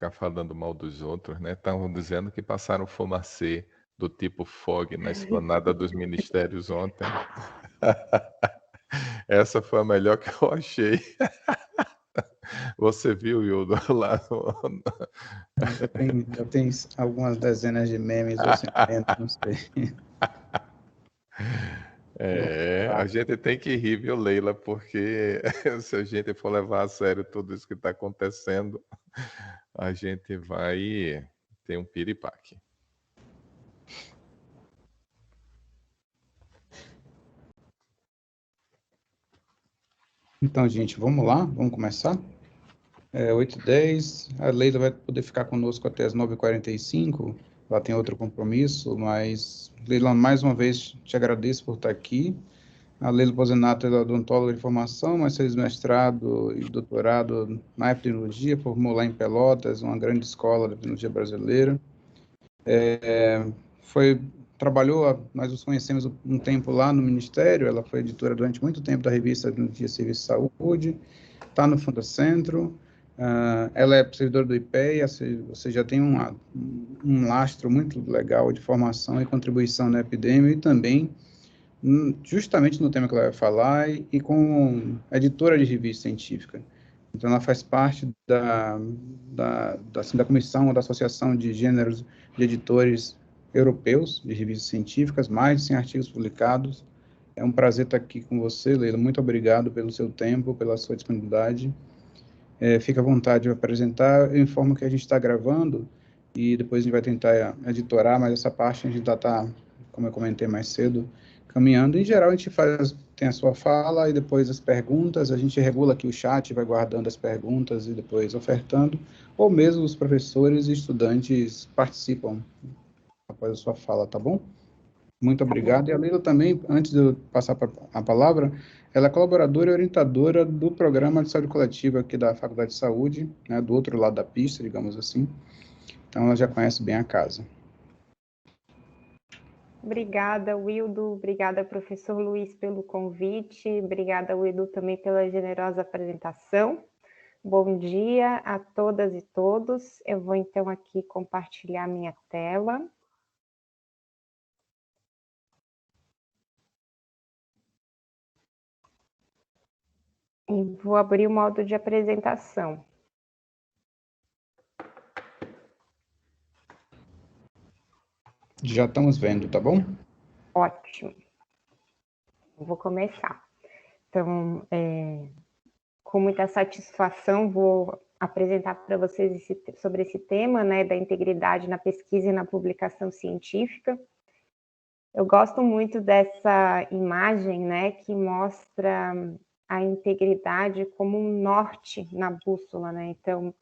ficar falando mal dos outros, né? Estavam dizendo que passaram fumacê do tipo fog na esplanada dos ministérios ontem. Essa foi a melhor que eu achei. Você viu, Hildo, lá no... Já tem algumas dezenas de memes ou centenas, não sei. A gente tem que rir, viu, Leila? Porque se a gente for levar a sério tudo isso que está acontecendo, a gente vai ter um piripaque. Então, gente, vamos lá? Vamos começar? 8h10, a Leila vai poder ficar conosco até as 9h45, ela tem outro compromisso, mas, Leila, mais uma vez, te agradeço por estar aqui. A Leila Pozenato é odontóloga de formação, mas fez mestrado e doutorado na epidemiologia, formou lá em Pelotas, uma grande escola de epidemiologia brasileira. Nós nos conhecemos um tempo lá no Ministério, ela foi editora durante muito tempo da revista Epidemiologia, Serviço de Saúde, está no Fundacentro, ela é servidora do IPEA, você já tem um lastro muito legal de formação e contribuição na epidemia e também justamente no tema que ela vai falar, e com editora de revista científica. Então, ela faz parte da comissão da Associação de Gêneros de Editores Europeus de Revistas Científicas, mais de 100 artigos publicados. É um prazer estar aqui com você, Leila. Muito obrigado pelo seu tempo, pela sua disponibilidade. Fica à vontade de apresentar. Eu informo que a gente está gravando e depois a gente vai tentar editorar, mas essa parte a gente já está, como eu comentei mais cedo, caminhando. Em geral, a gente tem a sua fala e depois as perguntas, a gente regula aqui o chat, vai guardando as perguntas e depois ofertando, ou mesmo os professores e estudantes participam após a sua fala, tá bom? Muito obrigado. E a Leila também, antes de eu passar a palavra, ela é colaboradora e orientadora do programa de saúde coletiva aqui da Faculdade de Saúde, né, do outro lado da pista, digamos assim. Então, ela já conhece bem a casa. Obrigada, Wildo. Obrigada, professor Luiz, pelo convite. Obrigada, Wildo, também pela generosa apresentação. Bom dia a todas e todos. Eu vou, então, aqui compartilhar minha tela. E vou abrir o modo de apresentação. Já estamos vendo, tá bom? Ótimo. Vou começar. Então, com muita satisfação, vou apresentar para vocês sobre esse tema, né, da integridade na pesquisa e na publicação científica. Eu gosto muito dessa imagem, né, que mostra a integridade como um norte na bússola, né? Então,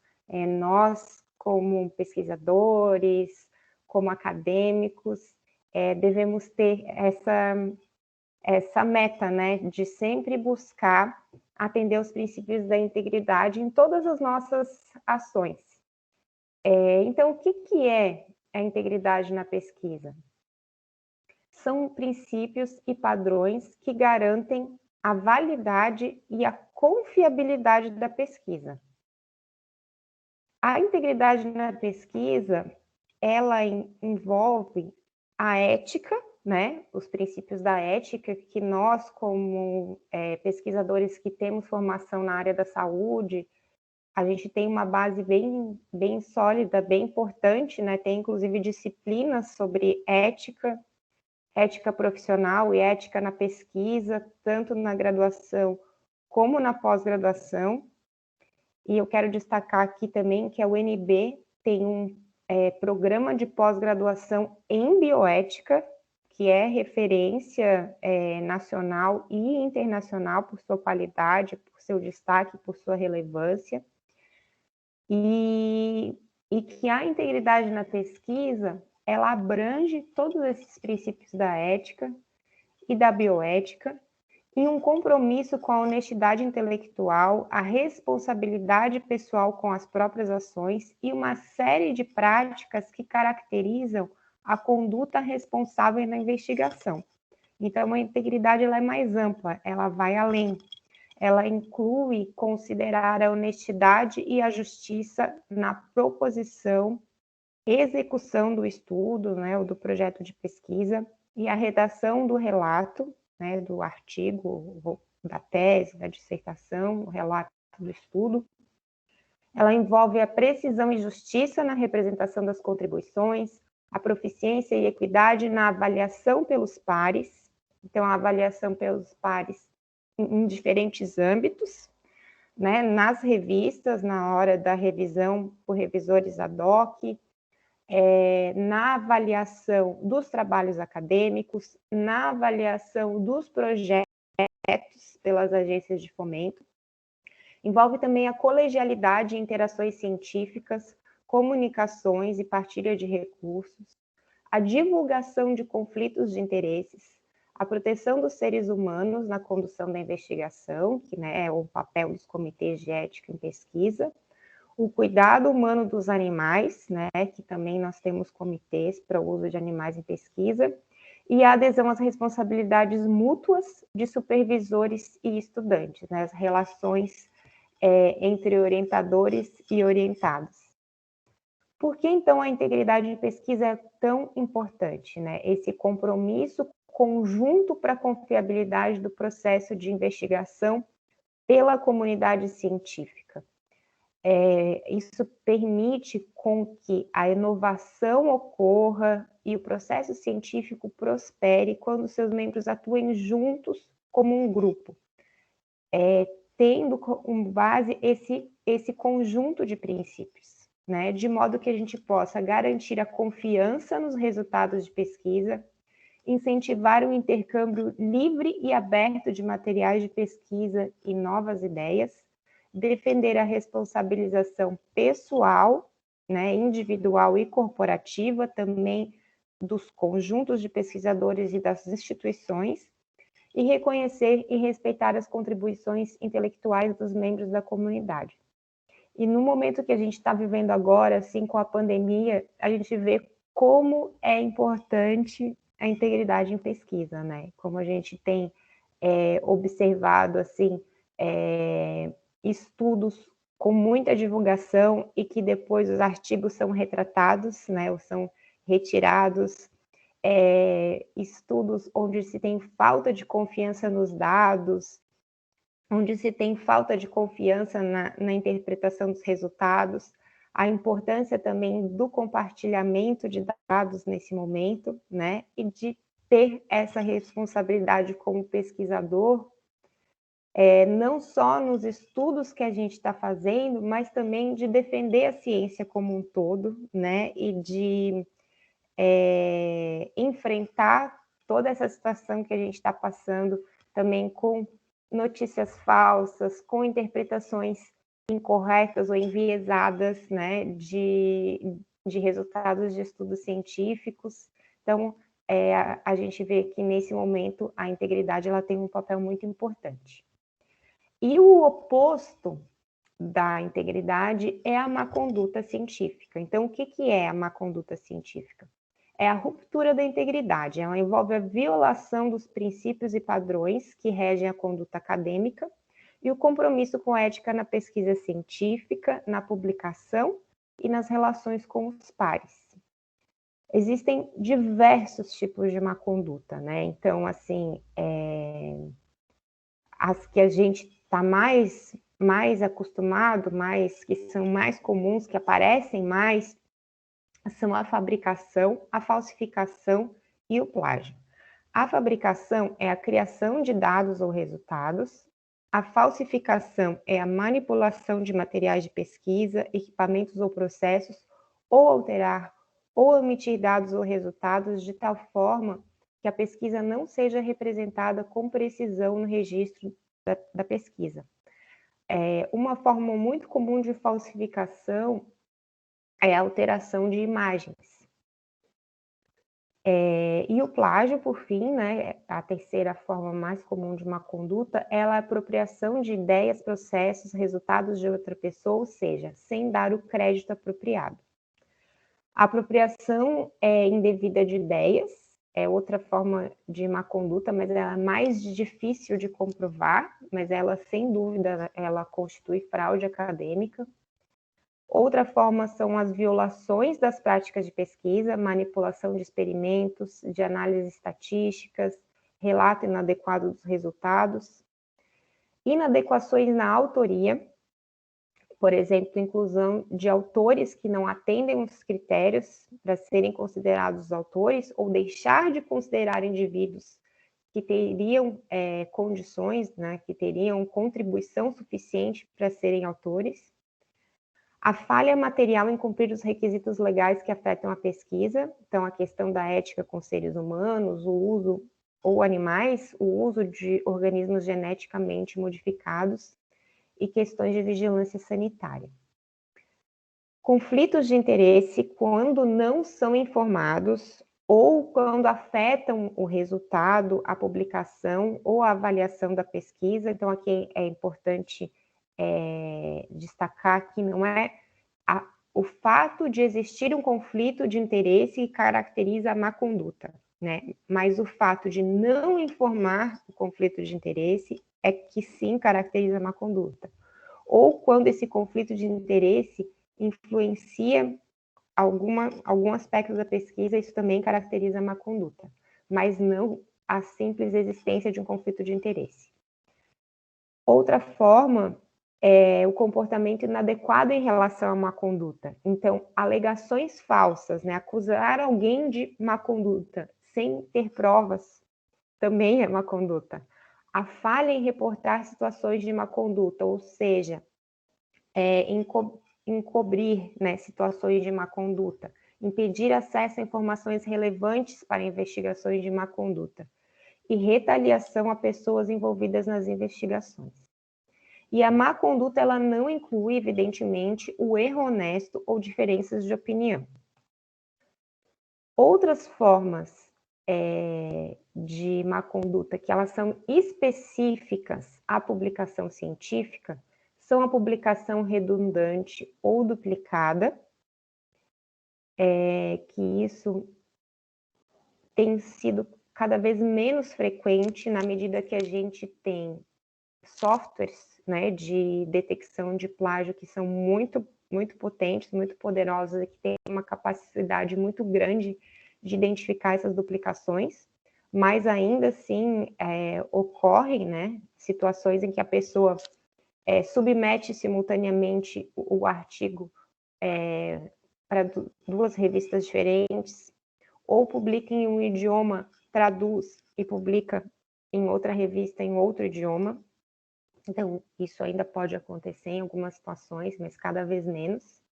nós, como pesquisadores, como acadêmicos, devemos ter essa meta, né, de sempre buscar atender os princípios da integridade em todas as nossas ações. Então, o que é a integridade na pesquisa? São princípios e padrões que garantem a validade e a confiabilidade da pesquisa. A integridade na pesquisa, ela envolve a ética, né? Os princípios da ética que nós, como pesquisadores que temos formação na área da saúde, a gente tem uma base bem sólida, bem importante, né? Tem inclusive disciplinas sobre ética profissional e ética na pesquisa, tanto na graduação como na pós-graduação. E eu quero destacar aqui também que a UNB tem um programa de pós-graduação em bioética, que é referência nacional e internacional por sua qualidade, por seu destaque, por sua relevância. E que a integridade na pesquisa, ela abrange todos esses princípios da ética e da bioética, e um compromisso com a honestidade intelectual, a responsabilidade pessoal com as próprias ações e uma série de práticas que caracterizam a conduta responsável na investigação. Então, a integridade ela é mais ampla, ela vai além. ela inclui considerar a honestidade e a justiça na proposição, execução do estudo, né, ou do projeto de pesquisa, e a redação do relato, né, do artigo, da tese, da dissertação, o relato do estudo. Ela envolve a precisão e justiça na representação das contribuições, a proficiência e equidade na avaliação pelos pares, então a avaliação pelos pares em diferentes âmbitos, né, nas revistas, na hora da revisão por revisores ad hoc, na avaliação dos trabalhos acadêmicos, na avaliação dos projetos pelas agências de fomento. Envolve também a colegialidade e interações científicas, comunicações e partilha de recursos, a divulgação de conflitos de interesses, a proteção dos seres humanos na condução da investigação, que, né, é o papel dos comitês de ética em pesquisa, o cuidado humano dos animais, né, que também nós temos comitês para o uso de animais em pesquisa, e a adesão às responsabilidades mútuas de supervisores e estudantes, né, as relações entre orientadores e orientados. Por que, então, a integridade de pesquisa é tão importante, né? Esse compromisso conjunto para a confiabilidade do processo de investigação pela comunidade científica. Isso permite com que a inovação ocorra e o processo científico prospere quando seus membros atuem juntos como um grupo, tendo como base esse conjunto de princípios, né? De modo que a gente possa garantir a confiança nos resultados de pesquisa, incentivar o intercâmbio livre e aberto de materiais de pesquisa e novas ideias, defender a responsabilização pessoal, né, individual e corporativa, também dos conjuntos de pesquisadores e das instituições, e reconhecer e respeitar as contribuições intelectuais dos membros da comunidade. E no momento que a gente está vivendo agora, assim, com a pandemia, a gente vê como é importante a integridade em pesquisa, né? Como a gente tem observado, assim, estudos com muita divulgação e que depois os artigos são retratados, né? Ou são retirados, estudos onde se tem falta de confiança nos dados, onde se tem falta de confiança na interpretação dos resultados, a importância também do compartilhamento de dados nesse momento, né, e de ter essa responsabilidade como pesquisador, não só nos estudos que a gente está fazendo, mas também de defender a ciência como um todo, né, e de enfrentar toda essa situação que a gente está passando também com notícias falsas, com interpretações incorretas ou enviesadas, né, de resultados de estudos científicos. Então, a gente vê que nesse momento a integridade ela tem um papel muito importante. E o oposto da integridade é a má conduta científica. Então, o que é a má conduta científica? É a ruptura da integridade, ela envolve a violação dos princípios e padrões que regem a conduta acadêmica e o compromisso com a ética na pesquisa científica, na publicação e nas relações com os pares. Existem diversos tipos de má conduta, né? Então, assim, as que a gente está mais acostumado, que são mais comuns, que aparecem mais, são a fabricação, a falsificação e o plágio. A fabricação é a criação de dados ou resultados, a falsificação é a manipulação de materiais de pesquisa, equipamentos ou processos, ou alterar ou omitir dados ou resultados de tal forma que a pesquisa não seja representada com precisão no registro da pesquisa. Uma forma muito comum de falsificação é a alteração de imagens. E o plágio, por fim, né, a terceira forma mais comum de má conduta, é a apropriação de ideias, processos, resultados de outra pessoa, ou seja, sem dar o crédito apropriado. A apropriação indevida de ideias, é outra forma de má conduta, mas ela é mais difícil de comprovar, mas ela, sem dúvida, ela constitui fraude acadêmica. Outra forma são as violações das práticas de pesquisa, manipulação de experimentos, de análises estatísticas, relato inadequado dos resultados, inadequações na autoria, por exemplo, inclusão de autores que não atendem os critérios para serem considerados autores, ou deixar de considerar indivíduos que teriam condições, né, que teriam contribuição suficiente para serem autores. A falha material em cumprir os requisitos legais que afetam a pesquisa, então a questão da ética com seres humanos, o uso, ou animais, o uso de organismos geneticamente modificados e questões de vigilância sanitária. Conflitos de interesse quando não são informados ou quando afetam o resultado, a publicação ou a avaliação da pesquisa. Então, aqui é importante destacar que não é o fato de existir um conflito de interesse que caracteriza a má conduta, né? Mas o fato de não informar o conflito de interesse é que sim caracteriza a má conduta. Ou quando esse conflito de interesse influencia algum aspecto da pesquisa, isso também caracteriza a má conduta, mas não a simples existência de um conflito de interesse. Outra forma é o comportamento inadequado em relação à má conduta. Então, alegações falsas, né? Acusar alguém de má conduta sem ter provas também é má conduta. A falha em reportar situações de má conduta, ou seja, encobrir, né, situações de má conduta, impedir acesso a informações relevantes para investigações de má conduta e retaliação a pessoas envolvidas nas investigações. E a má conduta, ela não inclui, evidentemente, o erro honesto ou diferenças de opinião. Outras formas de má conduta que elas são específicas à publicação científica são a publicação redundante ou duplicada, que isso tem sido cada vez menos frequente na medida que a gente tem softwares, né, de detecção de plágio que são muito, muito potentes, muito poderosos e que têm uma capacidade muito grande de identificar essas duplicações, mas ainda assim ocorrem, né, situações em que a pessoa submete simultaneamente o artigo para duas revistas diferentes, ou publica em um idioma, traduz e publica em outra revista em outro idioma. Então, isso ainda pode acontecer em algumas situações, mas cada vez menos.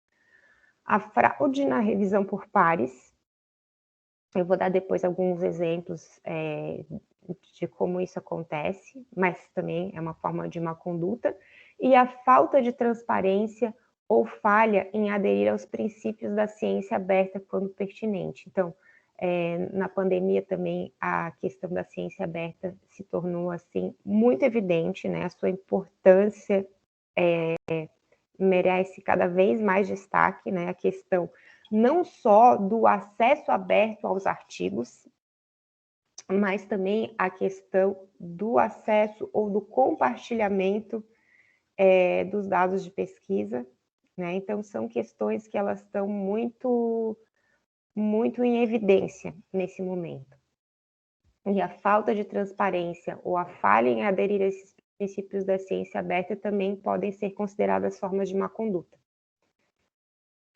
A fraude na revisão por pares. Eu vou dar depois alguns exemplos de como isso acontece, mas também é uma forma de má conduta. E a falta de transparência ou falha em aderir aos princípios da ciência aberta quando pertinente. Então, na pandemia também a questão da ciência aberta se tornou assim muito evidente, né? A sua importância merece cada vez mais destaque, né? A questão não só do acesso aberto aos artigos, mas também a questão do acesso ou do compartilhamento dos dados de pesquisa, né? Então são questões que elas estão muito em evidência nesse momento. E a falta de transparência ou a falha em aderir a esses princípios da ciência aberta também podem ser consideradas formas de má conduta.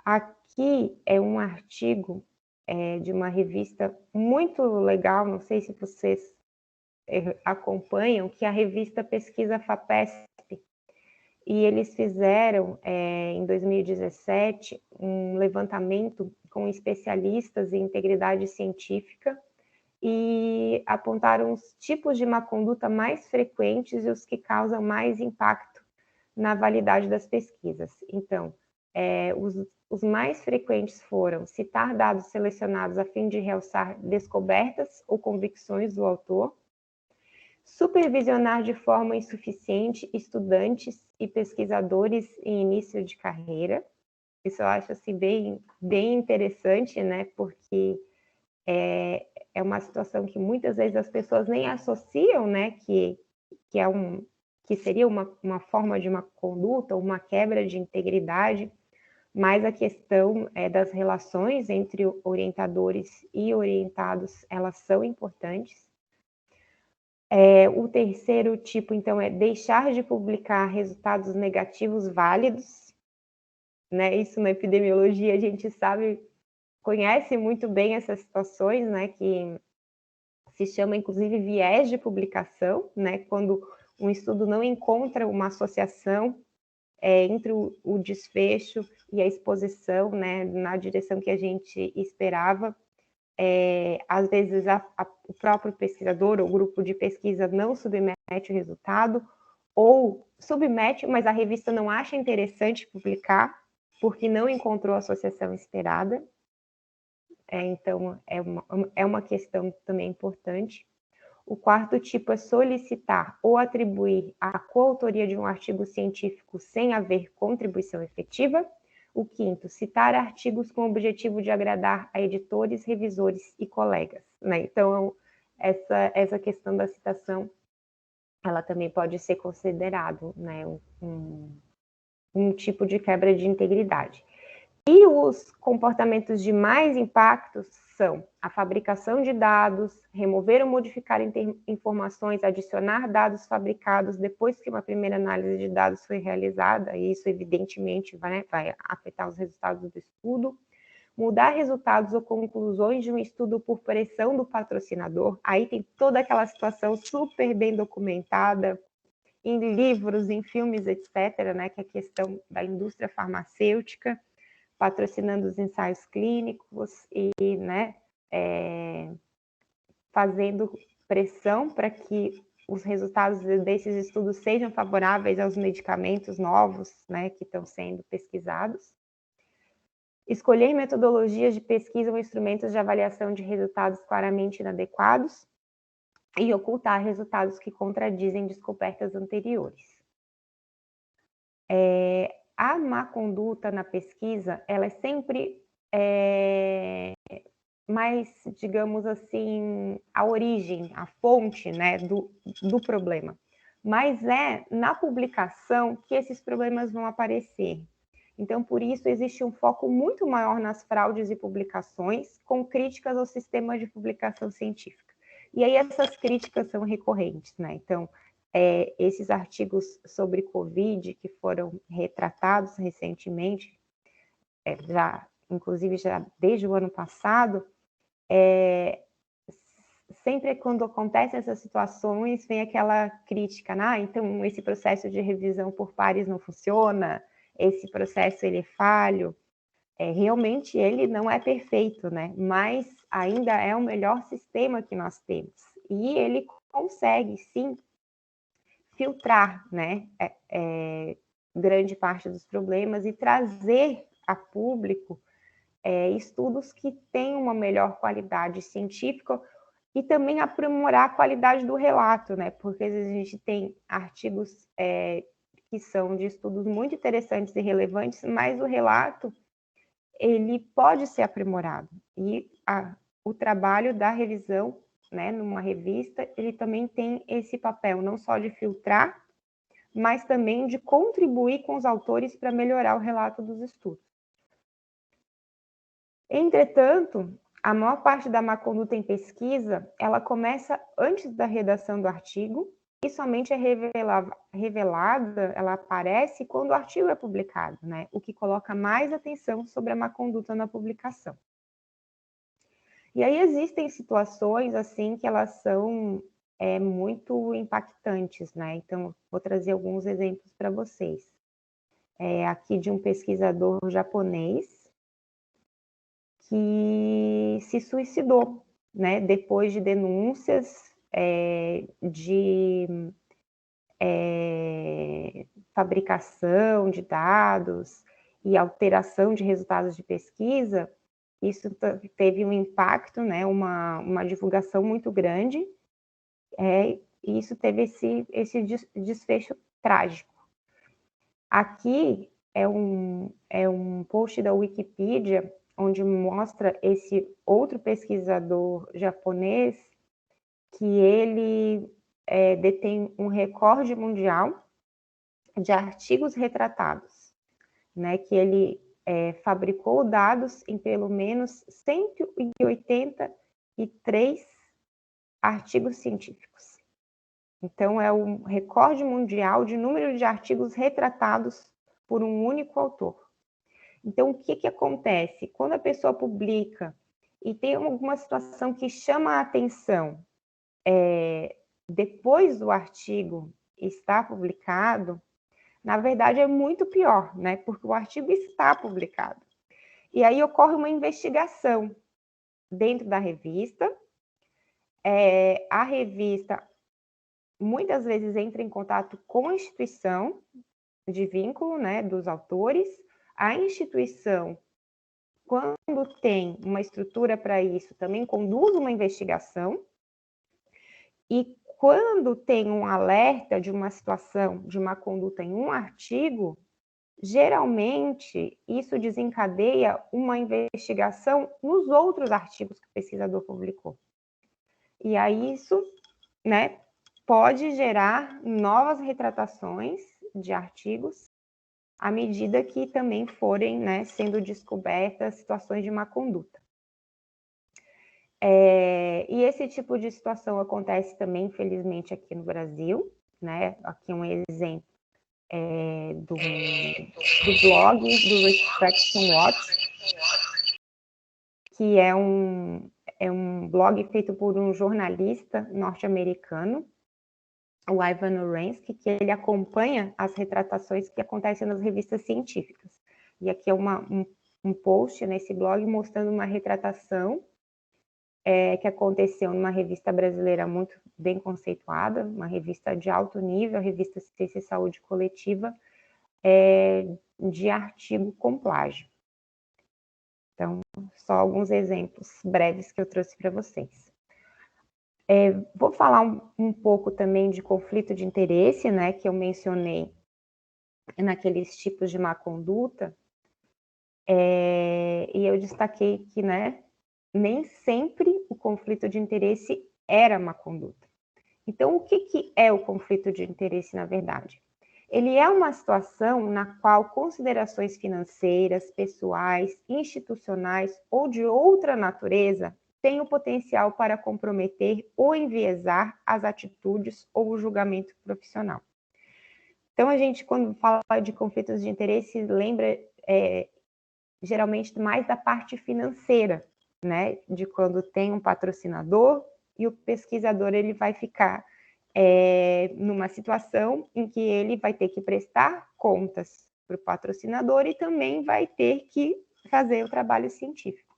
Aqui é um artigo de uma revista muito legal, não sei se vocês acompanham, que é a revista Pesquisa FAPESP, e eles fizeram, em 2017, um levantamento com especialistas em integridade científica e apontaram os tipos de má conduta mais frequentes e os que causam mais impacto na validade das pesquisas. Então, os mais frequentes foram citar dados selecionados a fim de realçar descobertas ou convicções do autor, supervisionar de forma insuficiente estudantes e pesquisadores em início de carreira. Isso eu acho assim, bem interessante, né? Porque é uma situação que muitas vezes as pessoas nem associam, né, que seria uma forma de uma conduta, uma quebra de integridade, mas a questão das relações entre orientadores e orientados, elas são importantes. O terceiro tipo, então, é deixar de publicar resultados negativos válidos, né? Isso na epidemiologia a gente sabe, conhece muito bem essas situações, né? Que se chama, inclusive, viés de publicação, né? Quando um estudo não encontra uma associação entre o desfecho e a exposição, né? Na direção que a gente esperava. Às vezes o próprio pesquisador ou grupo de pesquisa não submete o resultado, ou submete, mas a revista não acha interessante publicar, porque não encontrou a associação esperada. Então, é uma questão também importante. O quarto tipo é solicitar ou atribuir a coautoria de um artigo científico sem haver contribuição efetiva. O quinto, citar artigos com o objetivo de agradar a editores, revisores e colegas, né? Então, essa questão da citação, ela também pode ser considerado, né, um tipo de quebra de integridade. E os comportamentos de mais impacto são a fabricação de dados, remover ou modificar informações, adicionar dados fabricados depois que uma primeira análise de dados foi realizada, e isso evidentemente vai afetar os resultados do estudo, mudar resultados ou conclusões de um estudo por pressão do patrocinador, aí tem toda aquela situação super bem documentada, em livros, em filmes, etc., né, que é a questão da indústria farmacêutica, patrocinando os ensaios clínicos e, né, fazendo pressão para que os resultados desses estudos sejam favoráveis aos medicamentos novos, né, que estão sendo pesquisados. Escolher metodologias de pesquisa ou instrumentos de avaliação de resultados claramente inadequados e ocultar resultados que contradizem descobertas anteriores. A má conduta na pesquisa, ela é sempre mais, digamos assim, a origem, a fonte, né, do problema. Mas é na publicação que esses problemas vão aparecer. Então, por isso, existe um foco muito maior nas fraudes e publicações, com críticas ao sistema de publicação científica. E aí essas críticas são recorrentes, né? Então, esses artigos sobre Covid que foram retratados recentemente, inclusive já desde o ano passado, sempre quando acontecem essas situações, vem aquela crítica, né? Então esse processo de revisão por pares não funciona, esse processo ele é falho. Realmente ele não é perfeito, né? Mas ainda é o melhor sistema que nós temos. E ele consegue, sim, filtrar, né, grande parte dos problemas e trazer a público estudos que têm uma melhor qualidade científica e também aprimorar a qualidade do relato, né? Porque às vezes a gente tem artigos que são de estudos muito interessantes e relevantes, mas o relato ele pode ser aprimorado. E o trabalho da revisão, né, numa revista, ele também tem esse papel, não só de filtrar, mas também de contribuir com os autores para melhorar o relato dos estudos. Entretanto, a maior parte da má conduta em pesquisa, ela começa antes da redação do artigo e somente é revelada, ela aparece quando o artigo é publicado, né? O que coloca mais atenção sobre a má conduta na publicação. E aí existem situações, assim, que elas são muito impactantes, né? Então, vou trazer alguns exemplos para vocês. Aqui de um pesquisador japonês, que se suicidou, né, depois de denúncias de fabricação de dados e alteração de resultados de pesquisa. Isso teve um impacto, né, uma divulgação muito grande, e isso teve esse desfecho trágico. Aqui é um post da Wikipedia onde mostra esse outro pesquisador japonês que ele detém um recorde mundial de artigos retratados, né? Que ele fabricou dados em pelo menos 183 artigos científicos. Então, é um recorde mundial de número de artigos retratados por um único autor. Então, o que acontece? Quando a pessoa publica e tem alguma situação que chama a atenção, depois do artigo estar publicado, na verdade é muito pior, né? Porque o artigo está publicado. E aí ocorre uma investigação dentro da revista. A revista muitas vezes entra em contato com a instituição de vínculo, né, dos autores. A instituição, quando tem uma estrutura para isso, também conduz uma investigação. E quando tem um alerta de uma situação, de uma conduta em um artigo, geralmente isso desencadeia uma investigação nos outros artigos que o pesquisador publicou. E aí isso, né, pode gerar novas retratações de artigos à medida que também forem, né, sendo descobertas situações de má conduta. E esse tipo de situação acontece também, infelizmente, aqui no Brasil, né? Aqui um exemplo do blog do Retraction Watch, que é um blog feito por um jornalista norte-americano, o Ivan Oransky, que ele acompanha as retratações que acontecem nas revistas científicas. E aqui é um post nesse blog mostrando uma retratação que aconteceu numa revista brasileira muito bem conceituada, uma revista de alto nível, a revista Ciência e Saúde Coletiva, de artigo com plágio. Então, só alguns exemplos breves que eu trouxe para vocês. Vou falar um pouco também de conflito de interesse, né, que eu mencionei naqueles tipos de má conduta, e eu dstaquei que, né, nem sempre o conflito de interesse era má conduta. Então, o que é o conflito de interesse, na verdade? Ele é uma situação na qual considerações financeiras, pessoais, institucionais ou de outra natureza têm o potencial para comprometer ou enviesar as atitudes ou o julgamento profissional. Então, a gente, quando fala de conflitos de interesse, lembra geralmente mais da parte financeira, né? De quando tem um patrocinador e o pesquisador ele vai ficar numa situação em que ele vai ter que prestar contas para o patrocinador e também vai ter que fazer o trabalho científico.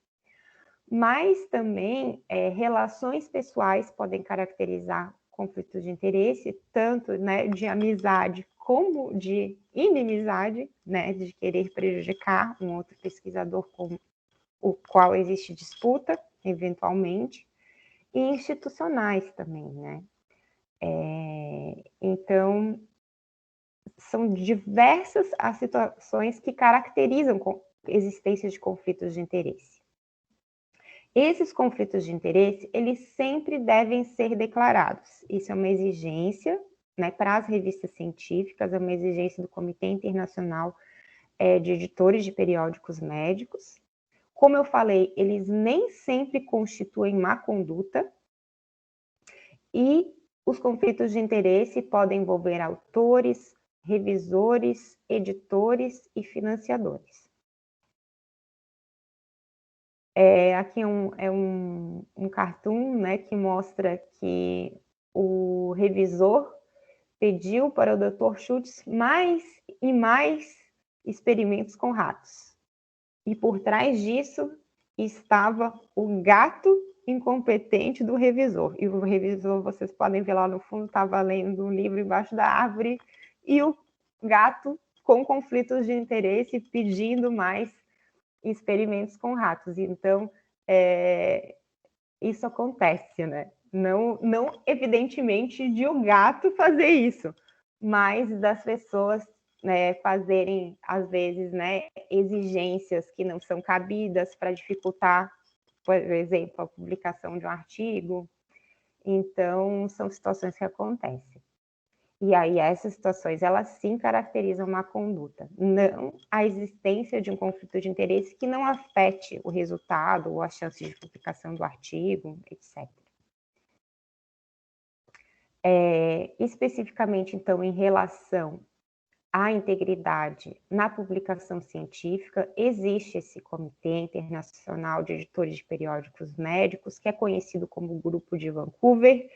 Mas também relações pessoais podem caracterizar conflitos de interesse, tanto, né, de amizade como de inimizade, né, de querer prejudicar um outro pesquisador com o qual existe disputa, eventualmente, e institucionais também, né? Então, são diversas as situações que caracterizam a existência de conflitos de interesse. Esses conflitos de interesse, eles sempre devem ser declarados. Isso é uma exigência, né, para as revistas científicas, é uma exigência do Comitê Internacional de Editores de Periódicos Médicos. Como eu falei, eles nem sempre constituem má conduta e os conflitos de interesse podem envolver autores, revisores, editores e financiadores. Aqui é um cartoon, né, que mostra que o revisor pediu para o Dr. Schultz mais e mais experimentos com ratos. E por trás disso estava o gato incompetente do revisor. E o revisor, vocês podem ver lá no fundo, estava lendo um livro embaixo da árvore, e o gato com conflitos de interesse pedindo mais experimentos com ratos. Então, isso acontece, né? Não evidentemente de o gato fazer isso, mas das pessoas né, fazerem, às vezes, né, exigências que não são cabidas para dificultar, por exemplo, a publicação de um artigo. Então, são situações que acontecem. E aí, essas situações, elas sim caracterizam uma conduta, não a existência de um conflito de interesse que não afete o resultado ou a chance de publicação do artigo, etc. Especificamente, então, em relação à integridade na publicação científica, existe esse Comitê Internacional de Editores de Periódicos Médicos, que é conhecido como Grupo de Vancouver,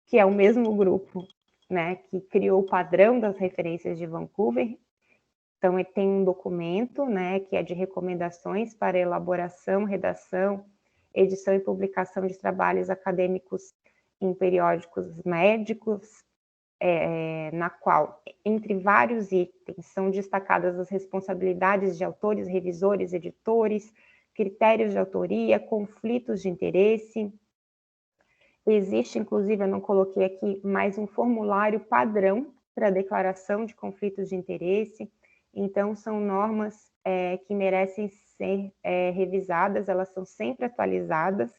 que é o mesmo grupo, né, que criou o padrão das referências de Vancouver. Então, ele tem um documento, né, que é de recomendações para elaboração, redação, edição e publicação de trabalhos acadêmicos em periódicos médicos, na qual, entre vários itens, são destacadas as responsabilidades de autores, revisores, editores, critérios de autoria, conflitos de interesse. Existe, inclusive, eu não coloquei aqui, mais um formulário padrão para a declaração de conflitos de interesse. Então, são normas que merecem ser revisadas, elas são sempre atualizadas.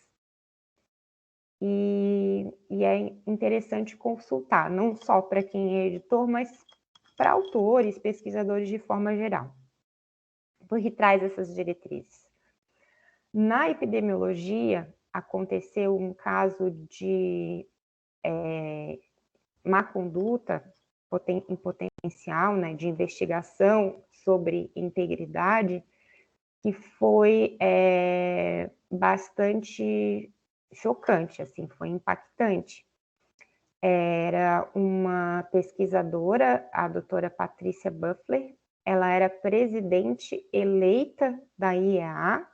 E é interessante consultar, não só para quem é editor, mas para autores, pesquisadores de forma geral, porque traz essas diretrizes. Na epidemiologia, aconteceu um caso de má conduta em potencial, né, de investigação sobre integridade, que foi bastante chocante, assim, foi impactante. Era uma pesquisadora, a doutora Patrícia Buffler, ela era presidente eleita da IEA,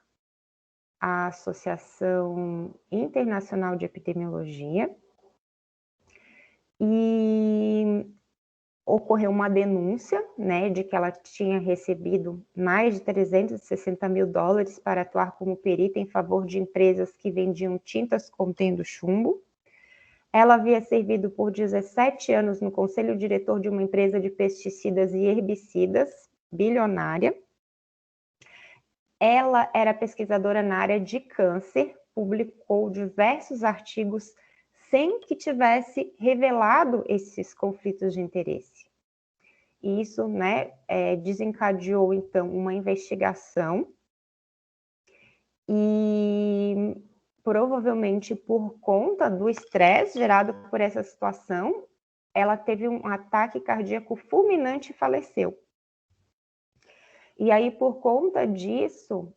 a Associação Internacional de Epidemiologia, e ocorreu uma denúncia, né, de que ela tinha recebido mais de 360 mil dólares para atuar como perita em favor de empresas que vendiam tintas contendo chumbo. Ela havia servido por 17 anos no conselho diretor de uma empresa de pesticidas e herbicidas bilionária. Ela era pesquisadora na área de câncer, publicou diversos artigos sem que tivesse revelado esses conflitos de interesse. E isso, né, desencadeou, então, uma investigação e, provavelmente, por conta do estresse gerado por essa situação, ela teve um ataque cardíaco fulminante e faleceu. E aí, por conta disso,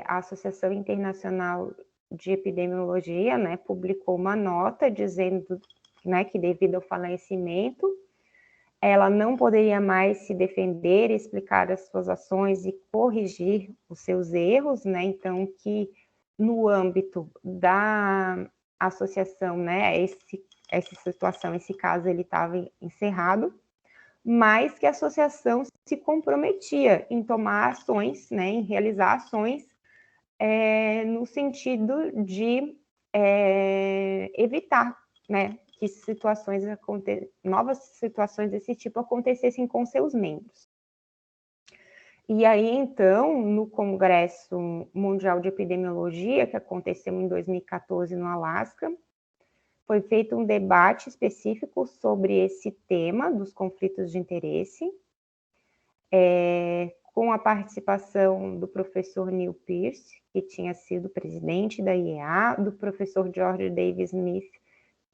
a Associação Internacional de Epidemiologia, né, publicou uma nota dizendo, né, que devido ao falecimento, ela não poderia mais se defender, explicar as suas ações e corrigir os seus erros, né? Então, que no âmbito da associação, né, essa situação, esse caso, ele estava encerrado, mas que a associação se comprometia em tomar ações, né, em realizar ações no sentido de evitar, né, que novas situações desse tipo acontecessem com seus membros. E aí, então, no Congresso Mundial de Epidemiologia, que aconteceu em 2014 no Alasca, foi feito um debate específico sobre esse tema dos conflitos de interesse, com a participação do professor Neil Pearce, que tinha sido presidente da IEA, do professor George Davis Smith,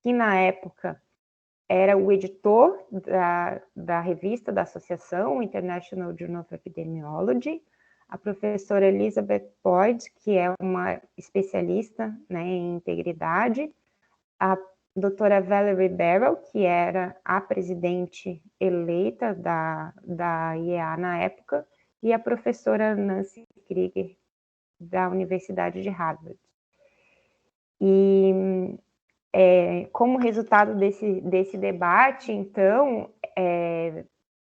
que na época era o editor da revista da Associação International Journal of Epidemiology, a professora Elizabeth Boyd, que é uma especialista, né, em integridade, a doutora Valerie Barrow, que era a presidente eleita da IEA na época, e a professora Nancy Krieger, da Universidade de Harvard. E como resultado desse debate, então,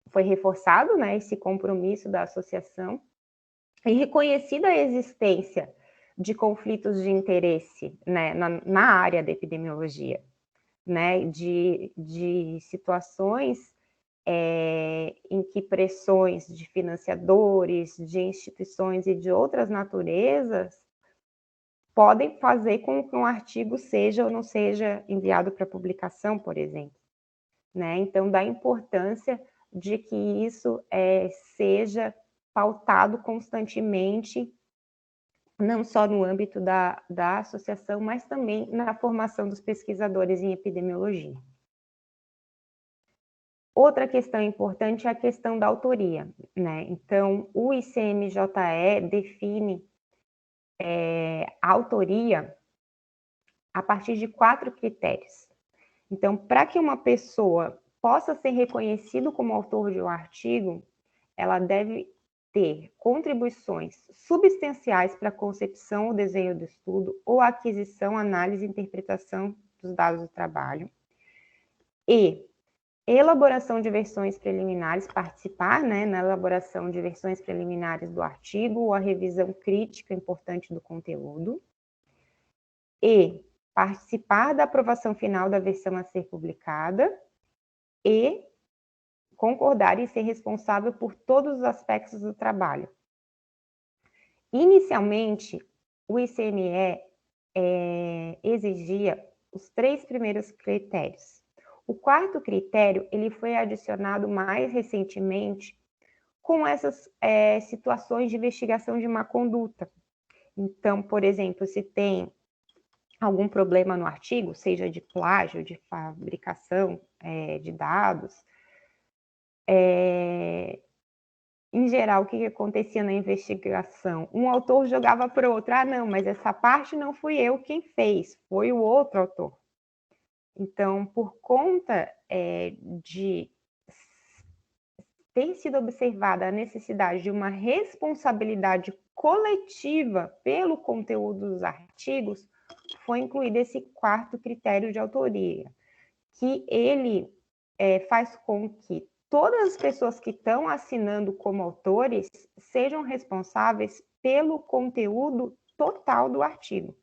foi reforçado, né, esse compromisso da associação e reconhecida a existência de conflitos de interesse, né, na área da epidemiologia, né, de situações em que pressões de financiadores, de instituições e de outras naturezas podem fazer com que um artigo seja ou não seja enviado para publicação, por exemplo, né? Então, da importância de que isso seja pautado constantemente, não só no âmbito da associação, mas também na formação dos pesquisadores em epidemiologia. Outra questão importante é a questão da autoria, né? Então, o ICMJE define a autoria a partir de 4 critérios. Então, para que uma pessoa possa ser reconhecida como autor de um artigo, ela deve ter contribuições substanciais para a concepção ou desenho do estudo, ou aquisição, análise e interpretação dos dados do trabalho, e elaboração de versões preliminares, participar, né, na elaboração de versões preliminares do artigo, ou a revisão crítica importante do conteúdo, e participar da aprovação final da versão a ser publicada, e concordar e ser responsável por todos os aspectos do trabalho. Inicialmente, o ICME exigia os 3 primeiros critérios. O 4º critério, ele foi adicionado mais recentemente com essas situações de investigação de má conduta. Então, por exemplo, se tem algum problema no artigo, seja de plágio, de fabricação de dados, em geral, o que acontecia na investigação? Um autor jogava para o outro, não, mas essa parte não fui eu quem fez, foi o outro autor. Então, por conta de ter sido observada a necessidade de uma responsabilidade coletiva pelo conteúdo dos artigos, foi incluído esse 4º critério de autoria, que ele faz com que todas as pessoas que estão assinando como autores sejam responsáveis pelo conteúdo total do artigo,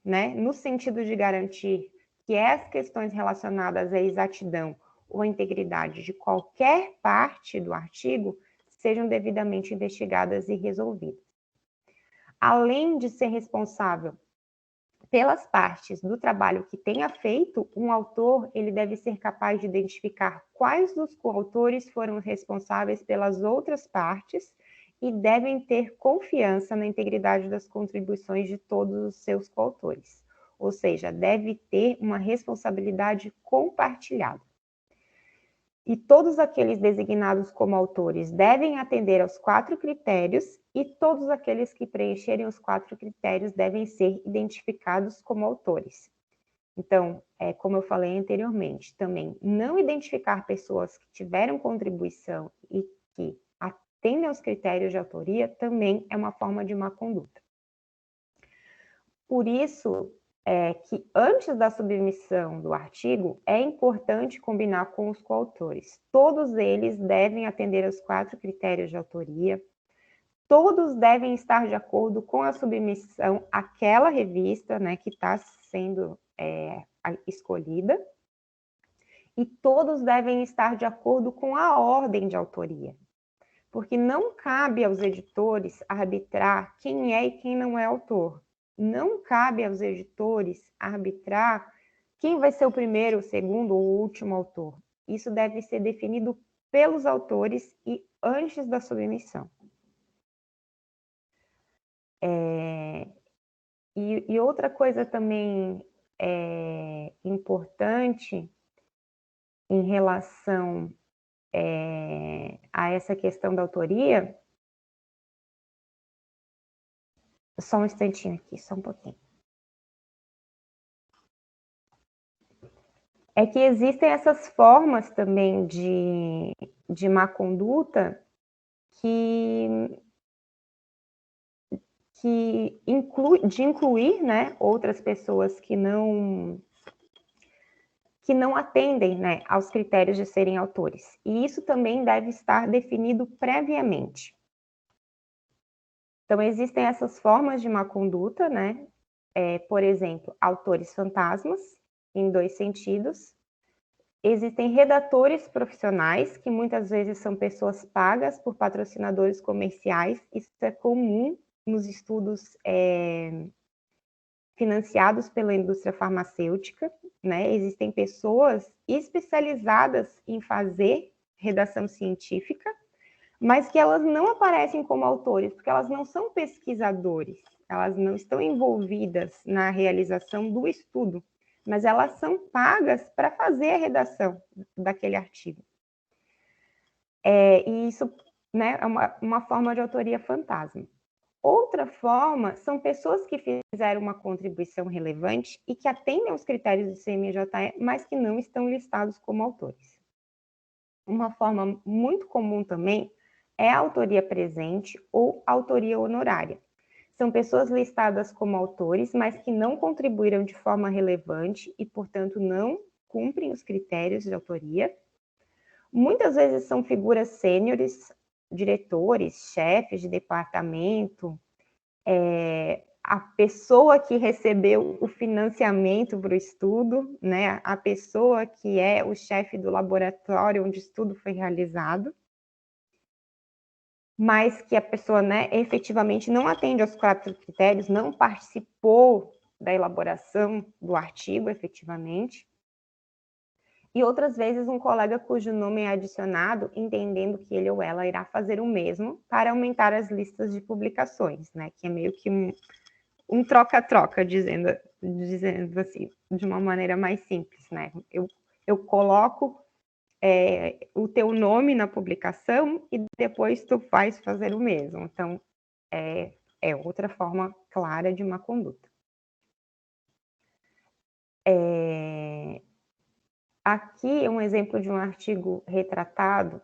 né? No sentido de garantir que as questões relacionadas à exatidão ou à integridade de qualquer parte do artigo sejam devidamente investigadas e resolvidas. Além de ser responsável pelas partes do trabalho que tenha feito, um autor ele deve ser capaz de identificar quais dos coautores foram responsáveis pelas outras partes e devem ter confiança na integridade das contribuições de todos os seus coautores. Ou seja, deve ter uma responsabilidade compartilhada. E todos aqueles designados como autores devem atender aos 4 critérios e todos aqueles que preencherem os 4 critérios devem ser identificados como autores. Então, como eu falei anteriormente, também não identificar pessoas que tiveram contribuição e que atendem aos critérios de autoria também é uma forma de má conduta. Por isso, que antes da submissão do artigo, é importante combinar com os coautores. Todos eles devem atender aos 4 critérios de autoria, todos devem estar de acordo com a submissão àquela revista, né, que está sendo escolhida, e todos devem estar de acordo com a ordem de autoria, porque não cabe aos editores arbitrar quem é e quem não é autor. Não cabe aos editores arbitrar quem vai ser o primeiro, o segundo ou o último autor. Isso deve ser definido pelos autores e antes da submissão. E outra coisa também importante em relação a essa questão da autoria. Só um instantinho aqui, só um pouquinho. É que existem essas formas também de má conduta de incluir, né, outras pessoas que não atendem, né, aos critérios de serem autores. E isso também deve estar definido previamente. Então, existem essas formas de má conduta, né? Por exemplo, autores fantasmas, em 2 sentidos. Existem redatores profissionais, que muitas vezes são pessoas pagas por patrocinadores comerciais. Isso é comum nos estudos financiados pela indústria farmacêutica, né? Existem pessoas especializadas em fazer redação científica, mas que elas não aparecem como autores, porque elas não são pesquisadores, elas não estão envolvidas na realização do estudo, mas elas são pagas para fazer a redação daquele artigo. E isso, né, é uma forma de autoria fantasma. Outra forma são pessoas que fizeram uma contribuição relevante e que atendem aos critérios do CMJE, mas que não estão listados como autores. Uma forma muito comum também é a autoria presente ou autoria honorária. São pessoas listadas como autores, mas que não contribuíram de forma relevante e, portanto, não cumprem os critérios de autoria. Muitas vezes são figuras sêniores, diretores, chefes de departamento, a pessoa que recebeu o financiamento para o estudo, né? A pessoa que é o chefe do laboratório onde o estudo foi realizado, mas que a pessoa, né, efetivamente não atende aos 4 critérios, não participou da elaboração do artigo, efetivamente. E outras vezes um colega cujo nome é adicionado, entendendo que ele ou ela irá fazer o mesmo para aumentar as listas de publicações, né? Que é meio que um troca-troca, dizendo assim, de uma maneira mais simples, né? Eu coloco o teu nome na publicação e depois tu vais fazer o mesmo. Então, é outra forma clara de uma conduta. Aqui é um exemplo de um artigo retratado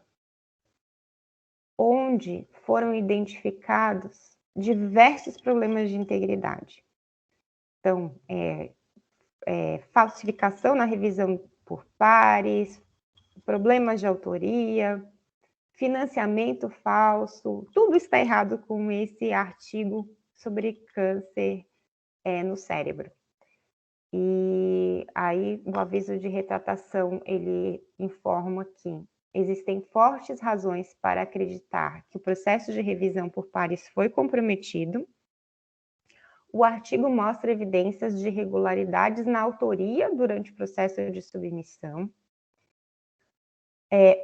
onde foram identificados diversos problemas de integridade. Então, falsificação na revisão por pares, problemas de autoria, financiamento falso, tudo está errado com esse artigo sobre câncer no cérebro. E aí o aviso de retratação, ele informa que existem fortes razões para acreditar que o processo de revisão por pares foi comprometido. O artigo mostra evidências de irregularidades na autoria durante o processo de submissão.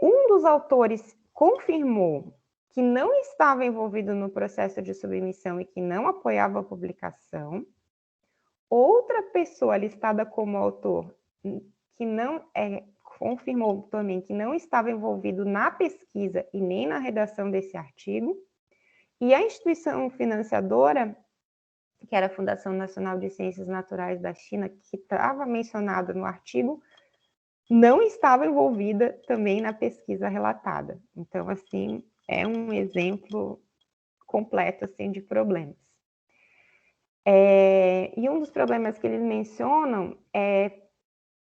Um dos autores confirmou que não estava envolvido no processo de submissão e que não apoiava a publicação. Outra pessoa listada como autor que não confirmou também que não estava envolvido na pesquisa e nem na redação desse artigo. E a instituição financiadora, que era a Fundação Nacional de Ciências Naturais da China, que estava mencionada no artigo, não estava envolvida também na pesquisa relatada. Então, assim, é um exemplo completo assim, de problemas. E um dos problemas que eles mencionam é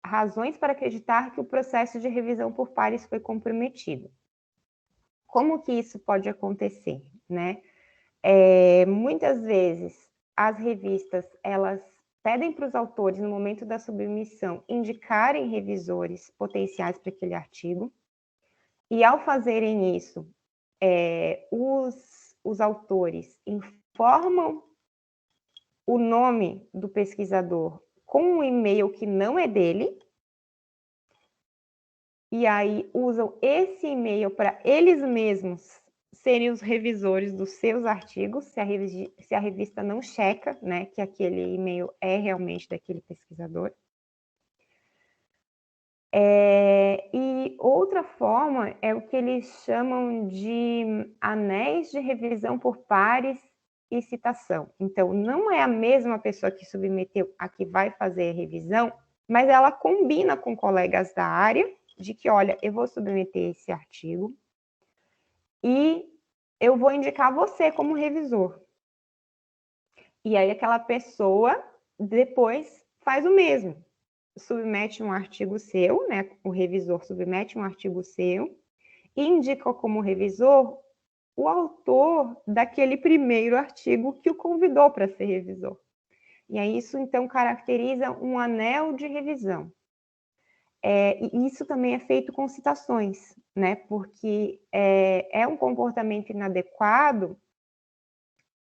razões para acreditar que o processo de revisão por pares foi comprometido. Como que isso pode acontecer, né? Muitas vezes as revistas, elas pedem para os autores, no momento da submissão, indicarem revisores potenciais para aquele artigo, e ao fazerem isso, os autores informam o nome do pesquisador com um e-mail que não é dele, e aí usam esse e-mail para eles mesmos serem os revisores dos seus artigos, se a revista não checa, né, que aquele e-mail é realmente daquele pesquisador. E outra forma é o que eles chamam de anéis de revisão por pares e citação. Então, não é a mesma pessoa que submeteu a que vai fazer a revisão, mas ela combina com colegas da área de que, olha, eu vou submeter esse artigo e eu vou indicar você como revisor. E aí aquela pessoa depois faz o mesmo. Submete um artigo seu, né? O revisor submete um artigo seu e indica como revisor o autor daquele primeiro artigo que o convidou para ser revisor. E aí isso, então, caracteriza um anel de revisão. E isso também é feito com citações, né? Porque é um comportamento inadequado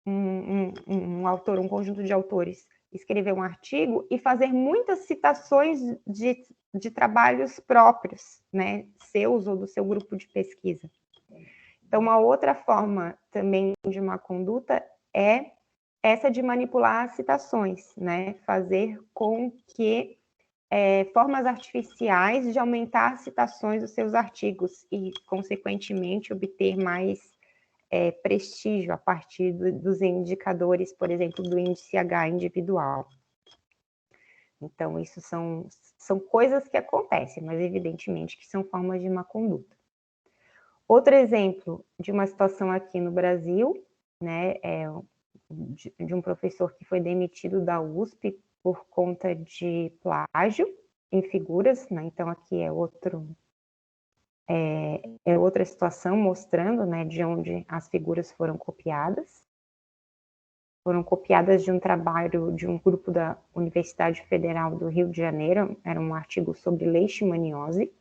um autor, um conjunto de autores, escrever um artigo e fazer muitas citações de trabalhos próprios, né? Seus ou do seu grupo de pesquisa. Então, uma outra forma também de má conduta é essa de manipular as citações, né? Fazer com que formas artificiais de aumentar as citações dos seus artigos e, consequentemente, obter mais prestígio a partir dos indicadores, por exemplo, do índice H individual. Então, isso são coisas que acontecem, mas evidentemente que são formas de má conduta. Outro exemplo de uma situação aqui no Brasil, né, de um professor que foi demitido da USP por conta de plágio em figuras, né? Então aqui é outra situação mostrando, né, de onde as figuras foram copiadas. Foram copiadas de um trabalho de um grupo da Universidade Federal do Rio de Janeiro, era um artigo sobre leishmaniose.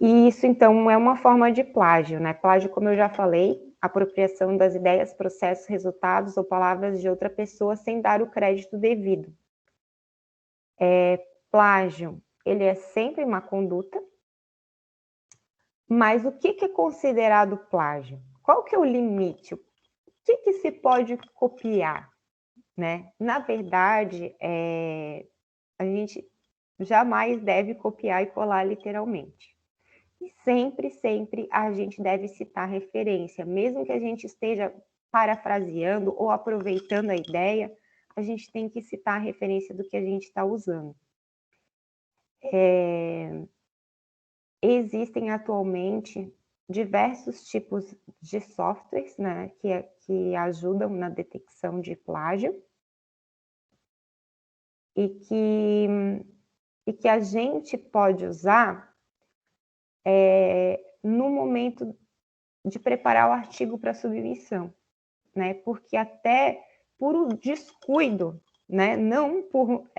E isso, então, é uma forma de plágio, né? Plágio, como eu já falei, apropriação das ideias, processos, resultados ou palavras de outra pessoa sem dar o crédito devido. Plágio, ele é sempre má conduta, mas o que é considerado plágio? Qual que é o limite? O que se pode copiar, né? Na verdade, a gente jamais deve copiar e colar literalmente. E sempre, sempre a gente deve citar referência, mesmo que a gente esteja parafraseando ou aproveitando a ideia, a gente tem que citar a referência do que a gente está usando. Existem atualmente diversos tipos de softwares, né, que ajudam na detecção de plágio e que a gente pode usar no momento de preparar o artigo para submissão, né? Porque até por um descuido, né? Não por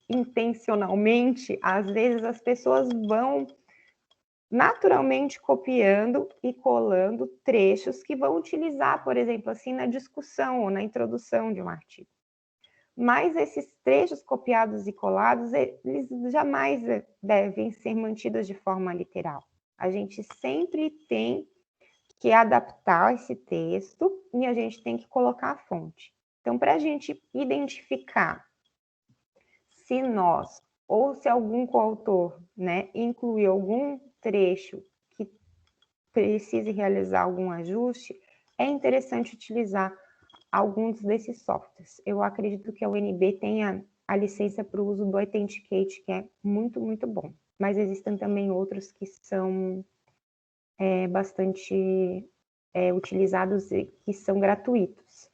intencionalmente, às vezes as pessoas vão naturalmente copiando e colando trechos que vão utilizar, por exemplo, assim, na discussão ou na introdução de um artigo. Mas esses trechos copiados e colados, eles jamais devem ser mantidos de forma literal. A gente sempre tem que adaptar esse texto e a gente tem que colocar a fonte. Então, para a gente identificar se nós ou se algum coautor, né, incluiu algum trecho que precise realizar algum ajuste, é interessante utilizar alguns desses softwares. Eu acredito que a UNB tenha a licença para o uso do Authenticate, que é muito, muito bom. Mas existem também outros que são bastante utilizados e que são gratuitos.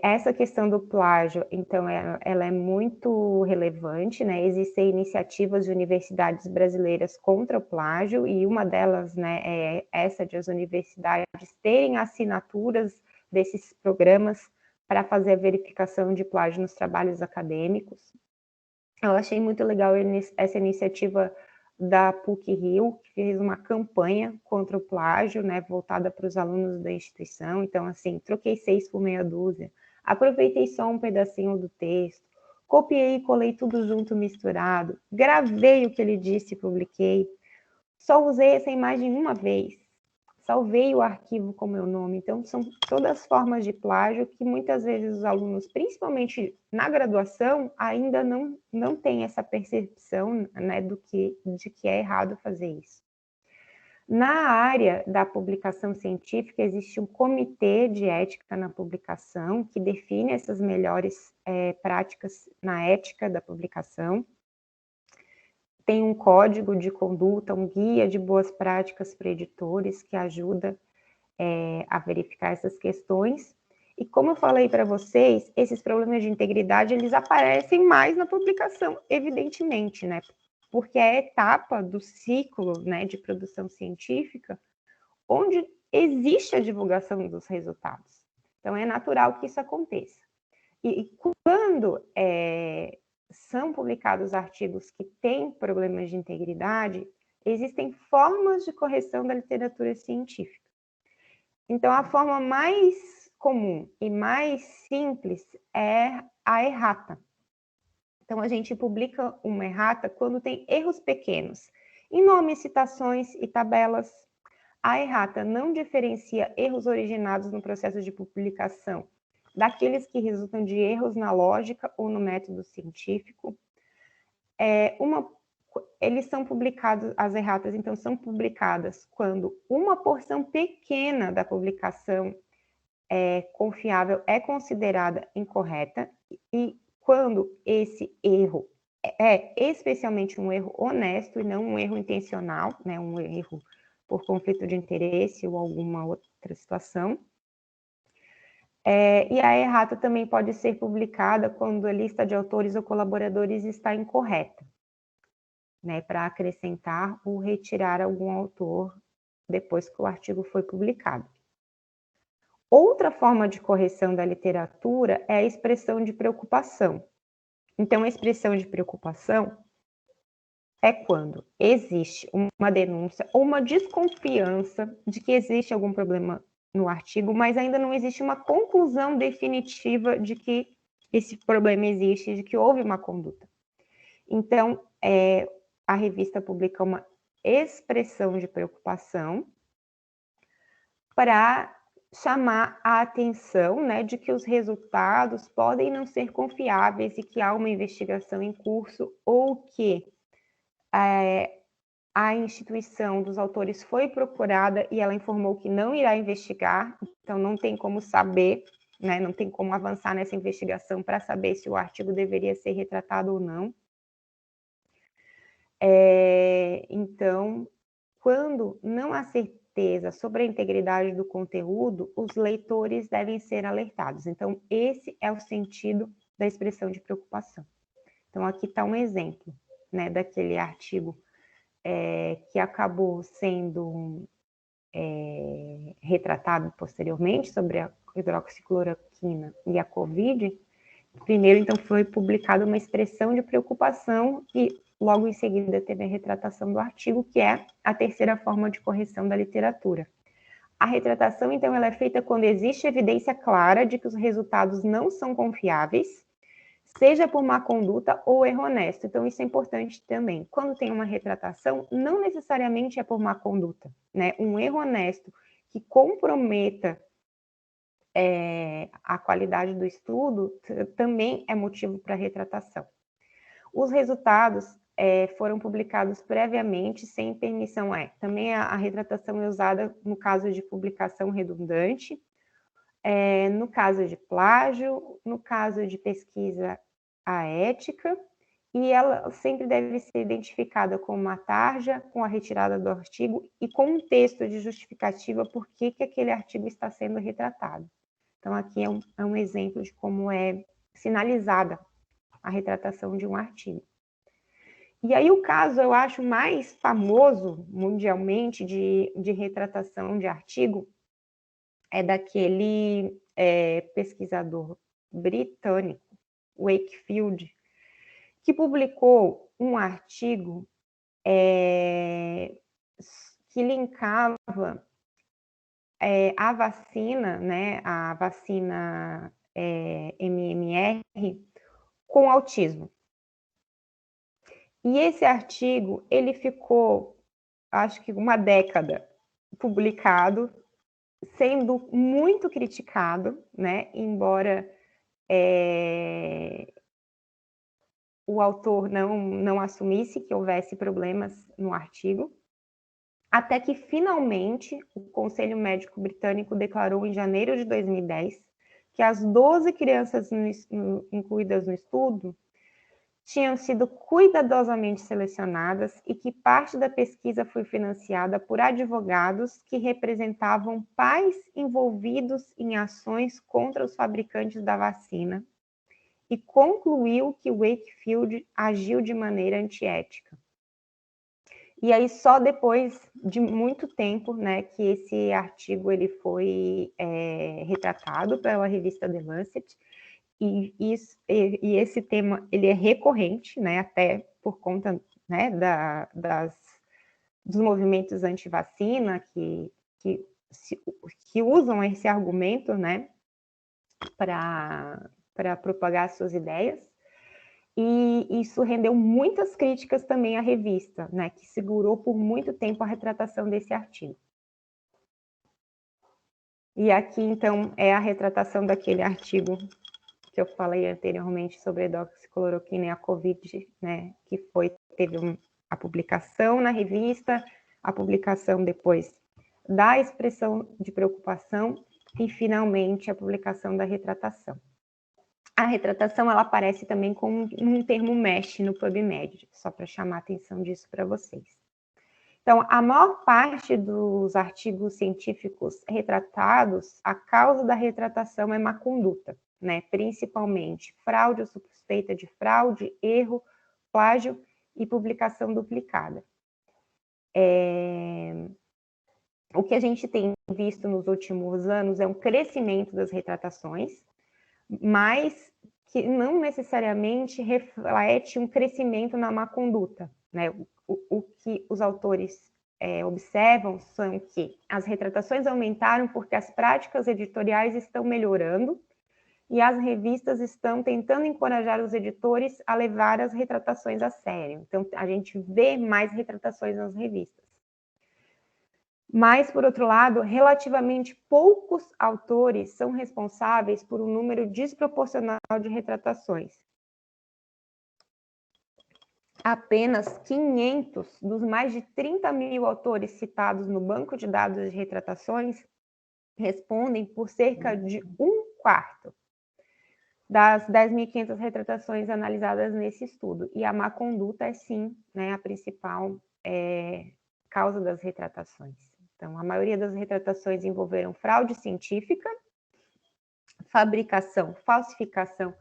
Essa questão do plágio, então, ela é muito relevante, né? Existem iniciativas de universidades brasileiras contra o plágio, e uma delas, né, é essa de as universidades terem assinaturas desses programas para fazer a verificação de plágio nos trabalhos acadêmicos. Eu achei muito legal essa iniciativa da PUC-Rio, que fez uma campanha contra o plágio, né, voltada para os alunos da instituição. Então, assim, troquei 6 por meia dúzia, aproveitei só um pedacinho do texto, copiei e colei tudo junto, misturado, gravei o que ele disse e publiquei, só usei essa imagem uma vez, salvei o arquivo com meu nome. Então, são todas formas de plágio que muitas vezes os alunos, principalmente na graduação, ainda não têm essa percepção, né, de que é errado fazer isso. Na área da publicação científica, existe um comitê de ética na publicação que define essas melhores práticas na ética da publicação. Tem um código de conduta, um guia de boas práticas para editores que ajuda a verificar essas questões. E como eu falei para vocês, esses problemas de integridade, eles aparecem mais na publicação, evidentemente, né? Porque é a etapa do ciclo, né, de produção científica onde existe a divulgação dos resultados. Então, é natural que isso aconteça. E quando são publicados artigos que têm problemas de integridade, existem formas de correção da literatura científica. Então, a forma mais comum e mais simples é a errata. Então, a gente publica uma errata quando tem erros pequenos, em nomes, citações e tabelas. A errata não diferencia erros originados no processo de publicação daqueles que resultam de erros na lógica ou no método científico. Eles são publicados, as erratas, então, são publicadas quando uma porção pequena da publicação confiável é considerada incorreta e quando esse erro é especialmente um erro honesto e não um erro intencional, né, um erro por conflito de interesse ou alguma outra situação. E a errata também pode ser publicada quando a lista de autores ou colaboradores está incorreta, né, para acrescentar ou retirar algum autor depois que o artigo foi publicado. Outra forma de correção da literatura é a expressão de preocupação. Então, a expressão de preocupação é quando existe uma denúncia ou uma desconfiança de que existe algum problema no artigo, mas ainda não existe uma conclusão definitiva de que esse problema existe, de que houve uma conduta. Então, a revista publica uma expressão de preocupação para chamar a atenção, né, de que os resultados podem não ser confiáveis e que há uma investigação em curso ou que a instituição dos autores foi procurada e ela informou que não irá investigar, então não tem como saber, né, não tem como avançar nessa investigação para saber se o artigo deveria ser retratado ou não. Então, quando não há certeza sobre a integridade do conteúdo, os leitores devem ser alertados. Então, esse é o sentido da expressão de preocupação. Então, aqui está um exemplo, né, daquele artigo que acabou sendo retratado posteriormente sobre a hidroxicloroquina e a Covid. Primeiro, então, foi publicada uma expressão de preocupação e logo em seguida teve a retratação do artigo, que é a terceira forma de correção da literatura. A retratação, então, ela é feita quando existe evidência clara de que os resultados não são confiáveis, seja por má conduta ou erro honesto. Então, isso é importante também. Quando tem uma retratação, não necessariamente é por má conduta, né? Um erro honesto que comprometa a qualidade do estudo também é motivo para retratação. Os resultados foram publicados previamente, sem permissão. Também a retratação é usada no caso de publicação redundante, no caso de plágio, no caso de pesquisa aética, e ela sempre deve ser identificada com uma tarja, com a retirada do artigo e com um texto de justificativa por que aquele artigo está sendo retratado. Então, aqui é um exemplo de como é sinalizada a retratação de um artigo. E aí o caso, eu acho, mais famoso mundialmente de retratação de artigo é daquele pesquisador britânico, Wakefield, que publicou um artigo que linkava a vacina, né, a vacina MMR, com autismo. E esse artigo, ele ficou, acho que uma década publicado, sendo muito criticado, né, embora o autor não assumisse que houvesse problemas no artigo, até que, finalmente, o Conselho Médico Britânico declarou em janeiro de 2010 que as 12 crianças incluídas no estudo tinham sido cuidadosamente selecionadas e que parte da pesquisa foi financiada por advogados que representavam pais envolvidos em ações contra os fabricantes da vacina e concluiu que Wakefield agiu de maneira antiética. E aí, só depois de muito tempo, né, que esse artigo ele foi retratado pela revista The Lancet, e esse tema ele é recorrente, né, até por conta, né, dos movimentos anti-vacina que usam esse argumento, né, para propagar suas ideias. E isso rendeu muitas críticas também à revista, né, que segurou por muito tempo a retratação desse artigo. E aqui, então, é a retratação daquele artigo que eu falei anteriormente sobre a hidroxicloroquina e a Covid, né, que teve a publicação na revista, a publicação depois da expressão de preocupação e, finalmente, a publicação da retratação. A retratação, ela aparece também como um termo MESH no PubMed, só para chamar a atenção disso para vocês. Então, a maior parte dos artigos científicos retratados, a causa da retratação é má conduta, né? Principalmente fraude ou suspeita de fraude, erro, plágio e publicação duplicada. O que a gente tem visto nos últimos anos é um crescimento das retratações, mas que não necessariamente reflete um crescimento na má conduta, né? O que os autores observam são que as retratações aumentaram porque as práticas editoriais estão melhorando e as revistas estão tentando encorajar os editores a levar as retratações a sério. Então, a gente vê mais retratações nas revistas. Mas, por outro lado, relativamente poucos autores são responsáveis por um número desproporcional de retratações. Apenas 500 dos mais de 30 mil autores citados no banco de dados de retratações respondem por cerca de 1/4 das 10.500 retratações analisadas nesse estudo. E a má conduta é, sim, né, a principal causa das retratações. Então, a maioria das retratações envolveram fraude científica, fabricação, falsificação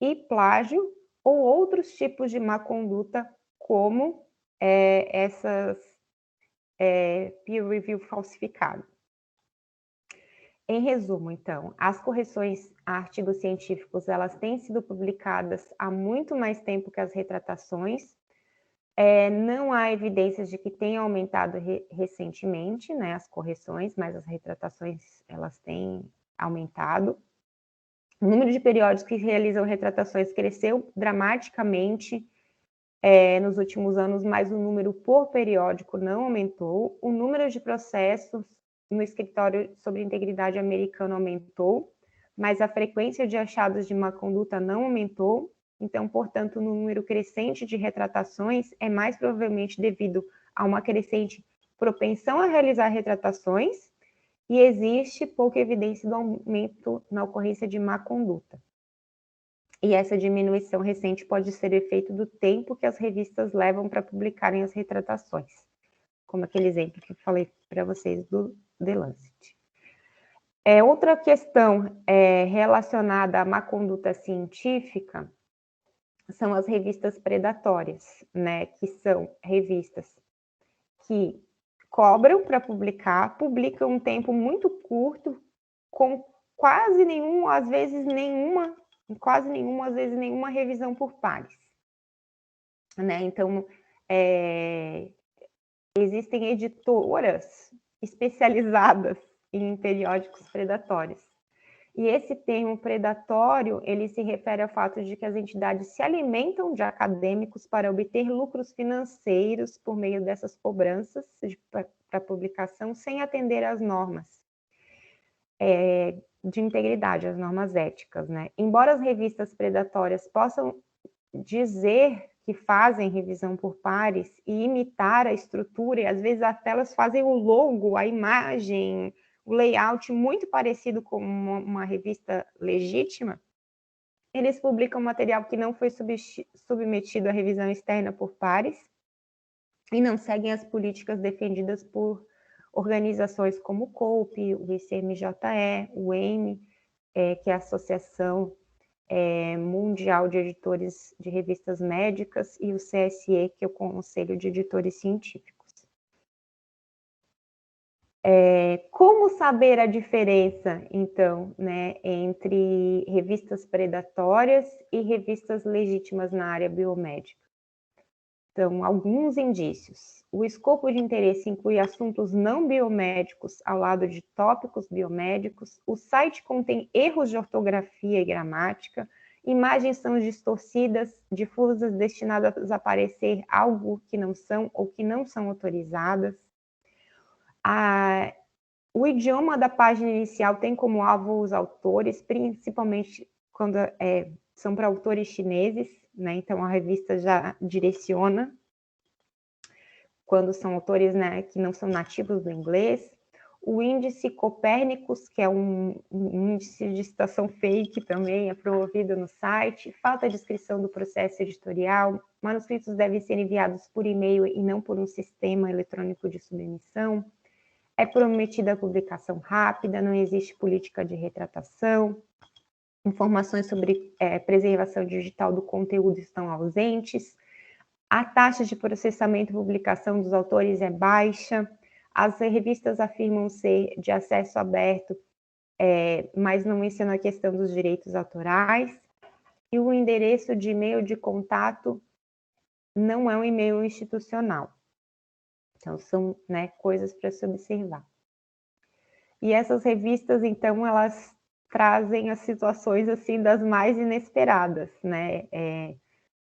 e plágio, ou outros tipos de má conduta, como essas peer review falsificado. Em resumo, então, as correções a artigos científicos, elas têm sido publicadas há muito mais tempo que as retratações. Não há evidências de que tenha aumentado recentemente, né, as correções, mas as retratações, elas têm aumentado. O número de periódicos que realizam retratações cresceu dramaticamente nos últimos anos, mas o número por periódico não aumentou. O número de processos no escritório sobre integridade americano aumentou, mas a frequência de achados de má conduta não aumentou. Então, portanto, o número crescente de retratações é mais provavelmente devido a uma crescente propensão a realizar retratações e existe pouca evidência do aumento na ocorrência de má conduta. E essa diminuição recente pode ser efeito do tempo que as revistas levam para publicarem as retratações, como aquele exemplo que eu falei para vocês do The Lancet. Outra questão relacionada à má conduta científica são as revistas predatórias, né, que são revistas que cobram para publicar, publicam um tempo muito curto, com quase nenhuma, às vezes nenhuma revisão por pares, né? Então, existem editoras especializadas em periódicos predatórios. E esse termo predatório, ele se refere ao fato de que as entidades se alimentam de acadêmicos para obter lucros financeiros por meio dessas cobranças para publicação, sem atender às normas de integridade, as normas éticas, né? Embora as revistas predatórias possam dizer que fazem revisão por pares e imitar a estrutura, e às vezes até elas fazem o logo, a imagem, o layout muito parecido com uma revista legítima, eles publicam material que não foi submetido à revisão externa por pares e não seguem as políticas defendidas por organizações como o COPE, o ICMJE, o EME, que é a Associação Mundial de Editores de Revistas Médicas, e o CSE, que é o Conselho de Editores Científicos. Como saber a diferença, então, né, entre revistas predatórias e revistas legítimas na área biomédica? Então, alguns indícios. O escopo de interesse inclui assuntos não biomédicos ao lado de tópicos biomédicos. O site contém erros de ortografia e gramática. Imagens são distorcidas, difusas, destinadas a parecer algo que não são ou que não são autorizadas. O idioma da página inicial tem como alvo os autores, principalmente quando são para autores chineses, né? Então a revista já direciona quando são autores, né, que não são nativos do inglês. O índice Copérnicus, que é um índice de citação fake também, é promovido no site. Falta descrição do processo editorial. Manuscritos devem ser enviados por e-mail e não por um sistema eletrônico de submissão. É prometida a publicação rápida, não existe política de retratação. Informações sobre preservação digital do conteúdo estão ausentes. A taxa de processamento e publicação dos autores é baixa. As revistas afirmam ser de acesso aberto, mas não mencionam a questão dos direitos autorais. E o endereço de e-mail de contato não é um e-mail institucional. Então, são, né, coisas para se observar. E essas revistas, então, elas trazem as situações, assim, das mais inesperadas, né?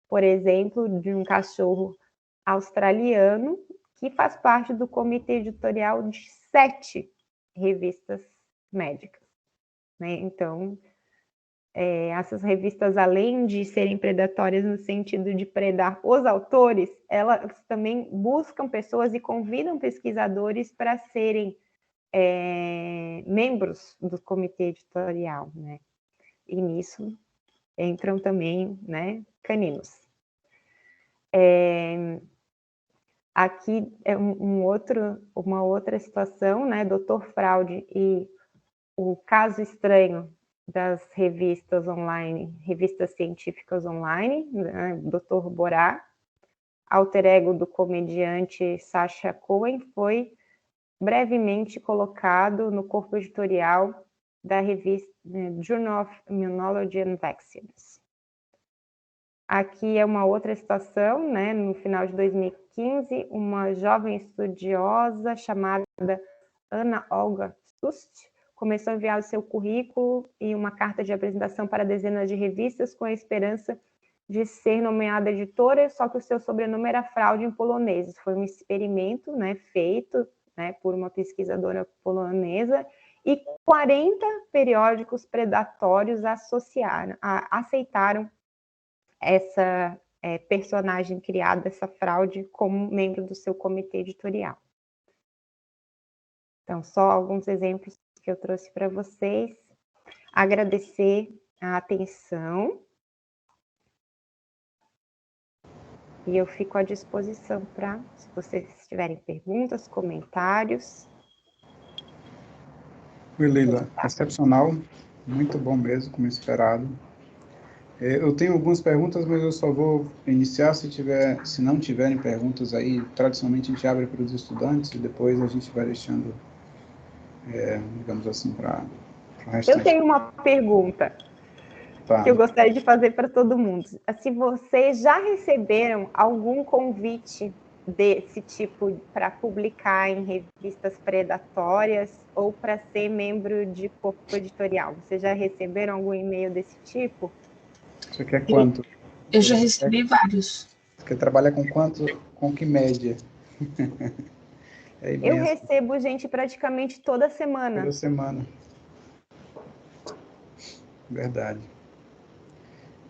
Por exemplo, de um cachorro australiano que faz parte do comitê editorial de 7 revistas médicas, né? Então, essas revistas, além de serem predatórias no sentido de predar os autores, elas também buscam pessoas e convidam pesquisadores para serem membros do comitê editorial, né? E nisso entram também, né, caninos. Aqui é uma outra situação, né? Doutor Fraude e o caso estranho das revistas online, revistas científicas online, né? Doutor Borá, alter ego do comediante Sacha Cohen, foi brevemente colocado no corpo editorial da revista Journal of Immunology and Vaccines. Aqui é uma outra situação, né? No final de 2015, uma jovem estudiosa chamada Ana Olga Sust começou a enviar o seu currículo e uma carta de apresentação para dezenas de revistas com a esperança de ser nomeada editora, só que o seu sobrenome era Fraude em polonês. Foi um experimento, né, feito, né, por uma pesquisadora polonesa, e 40 periódicos predatórios aceitaram essa personagem criada, essa fraude, como membro do seu comitê editorial. Então, só alguns exemplos que eu trouxe para vocês. Agradecer a atenção. E eu fico à disposição para, se vocês tiverem perguntas, comentários. Oi, Leila. Excepcional. Muito bom mesmo, como esperado. Eu tenho algumas perguntas, mas eu só vou iniciar se não tiverem perguntas aí. Tradicionalmente a gente abre para os estudantes e depois a gente vai deixando, digamos assim, para o restante. Eu tenho uma pergunta que eu gostaria de fazer para todo mundo. Se vocês já receberam algum convite desse tipo para publicar em revistas predatórias ou para ser membro de corpo editorial? Vocês já receberam algum e-mail desse tipo? Você quer quanto? Eu já recebi vários. Você quer trabalhar com quanto? Com que média? Eu recebo gente praticamente toda semana. Toda semana. Verdade.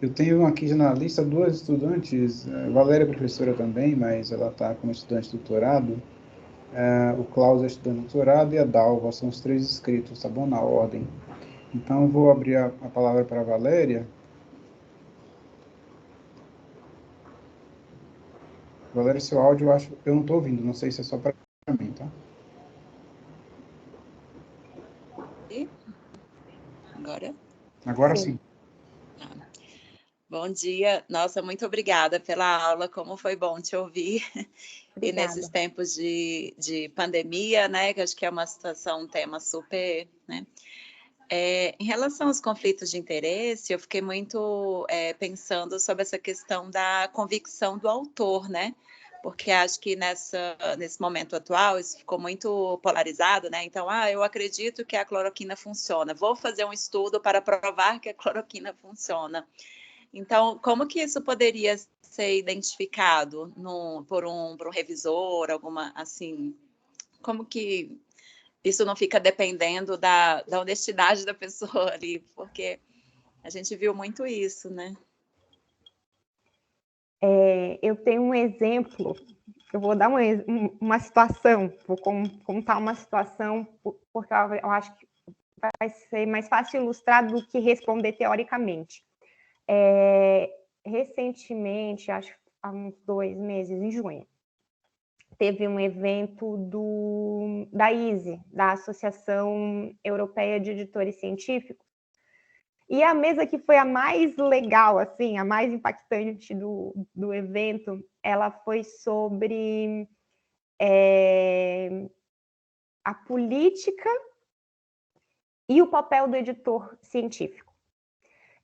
Eu tenho aqui na lista 2 estudantes. Valéria é professora também, mas ela está como estudante de doutorado. O Klaus é estudante de doutorado e a Dalva. São os 3 inscritos, tá bom? Na ordem. Então, eu vou abrir a palavra para a Valéria. Valéria, seu áudio, eu não estou ouvindo, não sei se é só para mim, tá? E? Agora? Agora sim. Bom dia. Nossa, muito obrigada pela aula, como foi bom te ouvir. E nesses tempos de pandemia, né, que acho que é uma situação, um tema super, né? Em relação aos conflitos de interesse, eu fiquei muito pensando sobre essa questão da convicção do autor, né? Porque acho que nesse momento atual isso ficou muito polarizado, né? Então, eu acredito que a cloroquina funciona, vou fazer um estudo para provar que a cloroquina funciona. Então, como que isso poderia ser identificado por um revisor, alguma assim? Como que isso não fica dependendo da honestidade da pessoa ali? Porque a gente viu muito isso, né? Eu tenho um exemplo, eu vou dar uma situação, vou contar uma situação, porque eu acho que vai ser mais fácil ilustrar do que responder teoricamente. Recentemente, acho que há uns 2 meses, em junho, teve um evento da ISE, da Associação Europeia de Editores Científicos, e a mesa que foi a mais legal, assim, a mais impactante do evento, ela foi sobre a política e o papel do editor científico.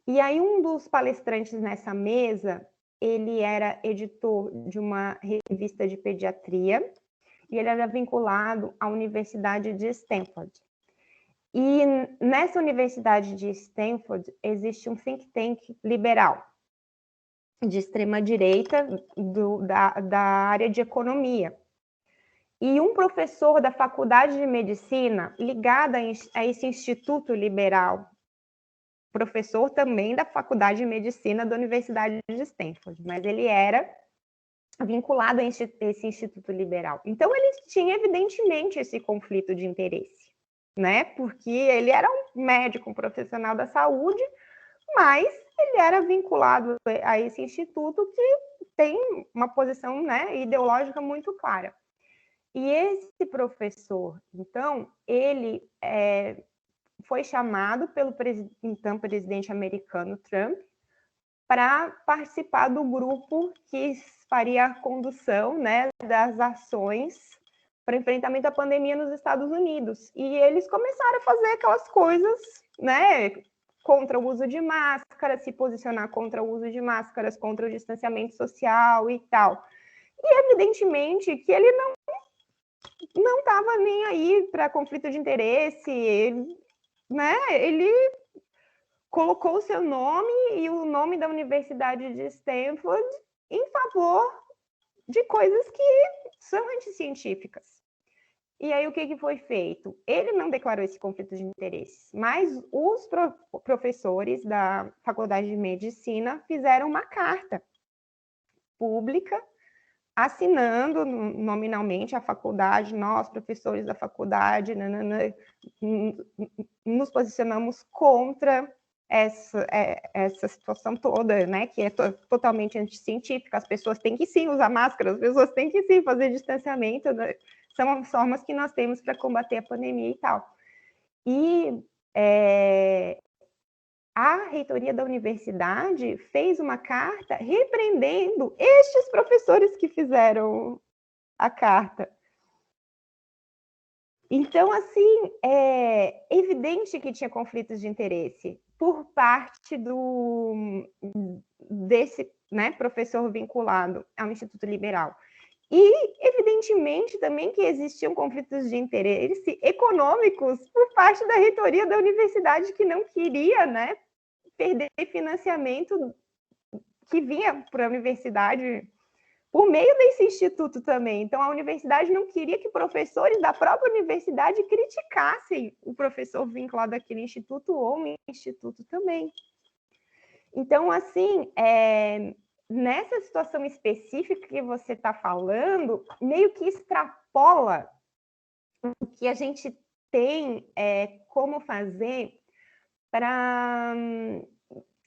E aí um dos palestrantes nessa mesa, ele era editor de uma revista de pediatria e ele era vinculado à Universidade de Stanford. E nessa Universidade de Stanford existe um think tank liberal, de extrema-direita, da área de economia. E um professor da Faculdade de Medicina, ligado a esse Instituto Liberal, professor também da Faculdade de Medicina da Universidade de Stanford, mas ele era vinculado a esse Instituto Liberal. Então, ele tinha, evidentemente, esse conflito de interesse, né? Porque ele era um médico, um profissional da saúde, mas ele era vinculado a esse instituto que tem uma posição, né, ideológica muito clara. E esse professor, então, ele foi chamado pelo então presidente americano Trump para participar do grupo que faria a condução, né, das ações para enfrentamento à pandemia nos Estados Unidos. E eles começaram a fazer aquelas coisas, né, contra o uso de máscaras, se posicionar contra o uso de máscaras, contra o distanciamento social e tal. E evidentemente que ele não estava nem aí para conflito de interesse, ele colocou o seu nome e o nome da Universidade de Stanford em favor de coisas que são anticientíficas. E aí o que foi feito? Ele não declarou esse conflito de interesses, mas os professores da Faculdade de Medicina fizeram uma carta pública assinando nominalmente a faculdade, nós, professores da faculdade, nos posicionamos contra essa situação toda, né, que é totalmente anticientífica. As pessoas têm que sim usar máscara, as pessoas têm que sim fazer distanciamento, né? São as formas que nós temos para combater a pandemia e tal. E a reitoria da universidade fez uma carta repreendendo estes professores que fizeram a carta. Então, assim, é evidente que tinha conflitos de interesse por parte desse, né, professor vinculado ao Instituto Liberal. E, evidentemente, também que existiam conflitos de interesse econômicos por parte da reitoria da universidade, que não queria, né, perder financiamento que vinha para a universidade por meio desse instituto também. Então, a universidade não queria que professores da própria universidade criticassem o professor vinculado àquele instituto ou um instituto também. Então, assim, nessa situação específica que você está falando, meio que extrapola o que a gente tem como fazer para,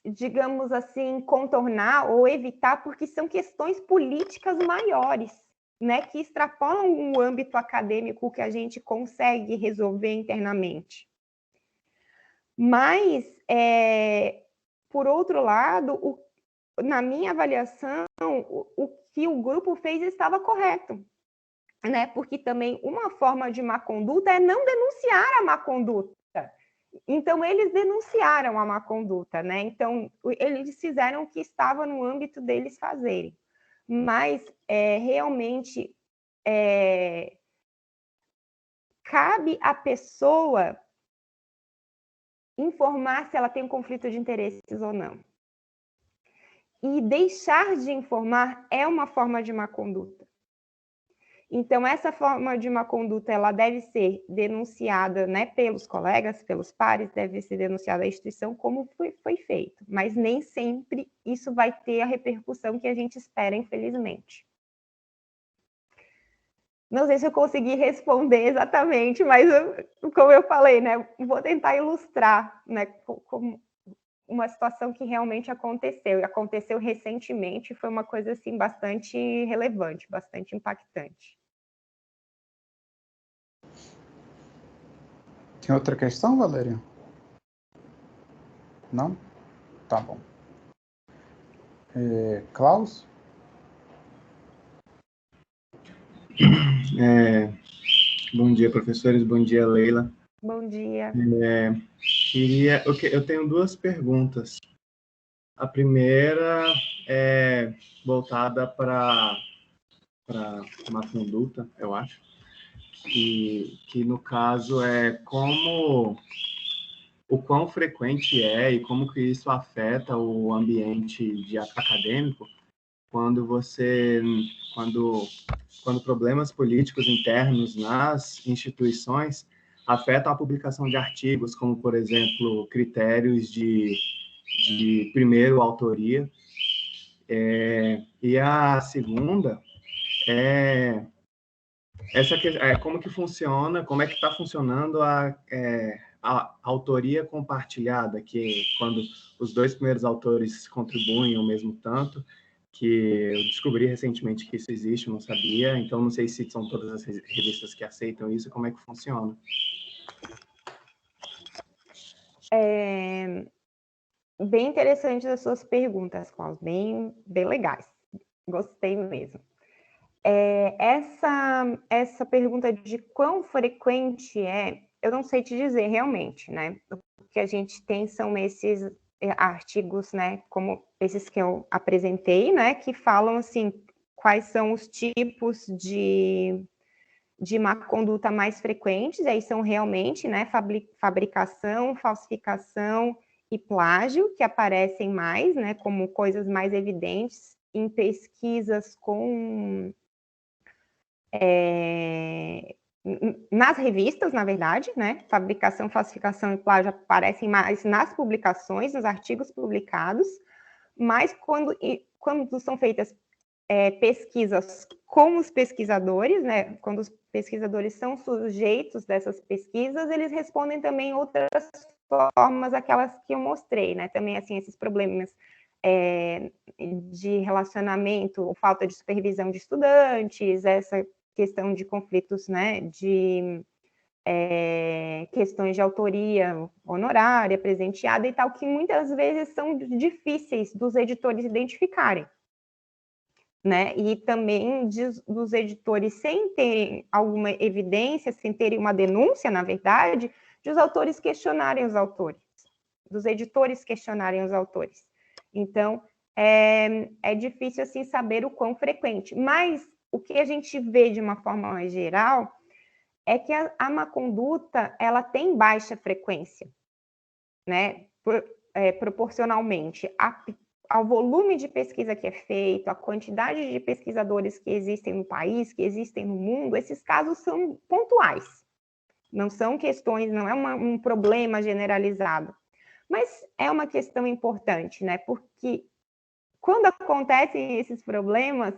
digamos assim, contornar ou evitar, porque são questões políticas maiores, né, que extrapolam o âmbito acadêmico que a gente consegue resolver internamente. Mas, por outro lado, na minha avaliação, o que o grupo fez estava correto, né? Porque também uma forma de má conduta é não denunciar a má conduta. Então, eles denunciaram a má conduta, né? Então, eles fizeram o que estava no âmbito deles fazerem. Mas, realmente, cabe à pessoa informar se ela tem um conflito de interesses ou não. E deixar de informar é uma forma de má conduta. Então, essa forma de má conduta, ela deve ser denunciada, né, pelos colegas, pelos pares, deve ser denunciada à instituição como foi feito. Mas nem sempre isso vai ter a repercussão que a gente espera, infelizmente. Não sei se eu consegui responder exatamente, mas como eu falei, né, vou tentar ilustrar, né, como uma situação que realmente aconteceu. E aconteceu recentemente, foi uma coisa assim bastante relevante, bastante impactante. Tem outra questão, Valéria? Não? Tá bom. Klaus? Bom dia, professores. Bom dia, Leila. Bom dia. Eu tenho duas perguntas. A primeira é voltada para má conduta, eu acho, que no caso é o quão frequente é e como que isso afeta o ambiente acadêmico quando problemas políticos internos nas instituições afetam a publicação de artigos, como, por exemplo, critérios de primeiro autoria. E a segunda é como que funciona, como é que está funcionando a autoria compartilhada, que quando os dois primeiros autores contribuem ao mesmo tanto, que eu descobri recentemente que isso existe, não sabia, então não sei se são todas as revistas que aceitam isso, como é que funciona. Bem interessantes as suas perguntas, Klaus, bem legais, gostei mesmo. Essa pergunta de quão frequente eu não sei te dizer realmente, né? O que a gente tem são esses artigos, né, como esses que eu apresentei, né, que falam, assim, quais são os tipos de má conduta mais frequentes, e aí são realmente, né, fabricação, falsificação e plágio, que aparecem mais, né, como coisas mais evidentes em pesquisas nas revistas, na verdade, né? Fabricação, falsificação e plágio aparecem mais nas publicações, nos artigos publicados, mas quando são feitas pesquisas com os pesquisadores, né? Quando os pesquisadores são sujeitos dessas pesquisas, eles respondem também outras formas, aquelas que eu mostrei, né? Também, assim, esses problemas de relacionamento, falta de supervisão de estudantes, essa questão de conflitos, né, de questões de autoria honorária, presenteada e tal, que muitas vezes são difíceis dos editores identificarem, né, e também dos editores, sem terem alguma evidência, sem terem uma denúncia, na verdade, de os autores questionarem os autores, dos editores questionarem os autores. Então, é difícil, assim, saber o quão frequente, mas o que a gente vê de uma forma mais geral é que a má conduta, ela tem baixa frequência, né, proporcionalmente ao volume de pesquisa que é feito, à quantidade de pesquisadores que existem no país, que existem no mundo. Esses casos são pontuais, não são questões, não é um problema generalizado, mas é uma questão importante, né, porque quando acontecem esses problemas,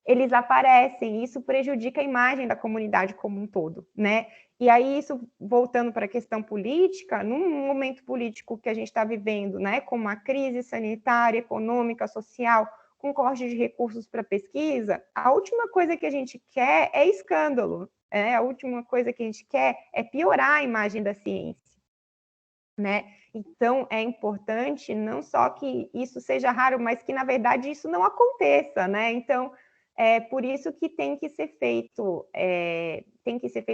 eles aparecem, e isso prejudica a imagem da comunidade como um todo, né? E aí, isso, voltando para a questão política, num momento político que a gente está vivendo, né, com uma crise sanitária, econômica, social, com corte de recursos para pesquisa, a última coisa que a gente quer é escândalo, a última coisa que a gente quer é piorar a imagem da ciência, né? Então, é importante não só que isso seja raro, mas que, na verdade, isso não aconteça, né? Então, é por isso que tem que ser feito,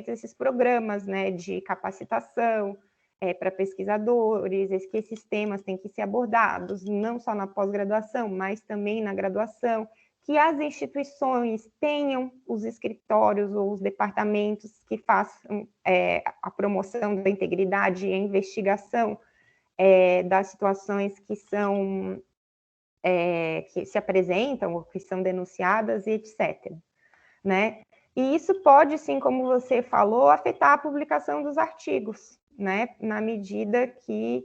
esses programas, né, de capacitação para pesquisadores, que esses temas têm que ser abordados, não só na pós-graduação, mas também na graduação, que as instituições tenham os escritórios ou os departamentos que façam a promoção da integridade e a investigação das situações que são que se apresentam ou que são denunciadas e etc. Né? E isso pode, sim, como você falou, afetar a publicação dos artigos, né? Na medida que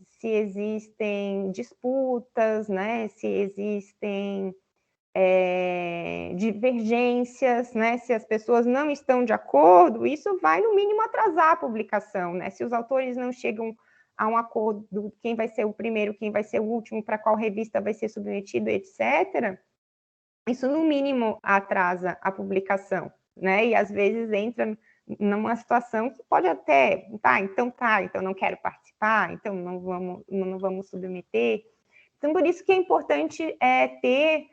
se existem disputas, né? Se existem divergências, né? Se as pessoas não estão de acordo, isso vai, no mínimo, atrasar a publicação, né? Se os autores não chegam a um acordo, quem vai ser o primeiro, quem vai ser o último, para qual revista vai ser submetido, etc., isso, no mínimo, atrasa a publicação, né? E, às vezes, entra numa situação que pode até, então não quero participar, então não vamos submeter. Então, por isso que é importante ter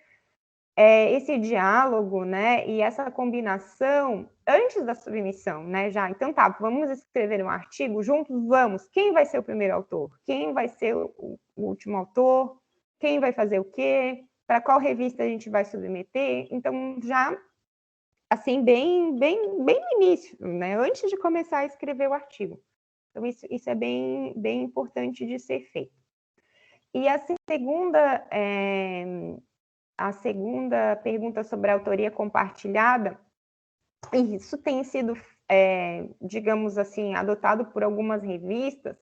esse diálogo, né, e essa combinação antes da submissão, né, já, então vamos escrever um artigo juntos, vamos, quem vai ser o primeiro autor? Quem vai ser o último autor? Quem vai fazer o quê? Para qual revista a gente vai submeter? Então, já, assim, bem no início, né, antes de começar a escrever o artigo. Então, isso é bem importante de ser feito. E a segunda pergunta sobre a autoria compartilhada, isso tem sido, digamos assim, adotado por algumas revistas,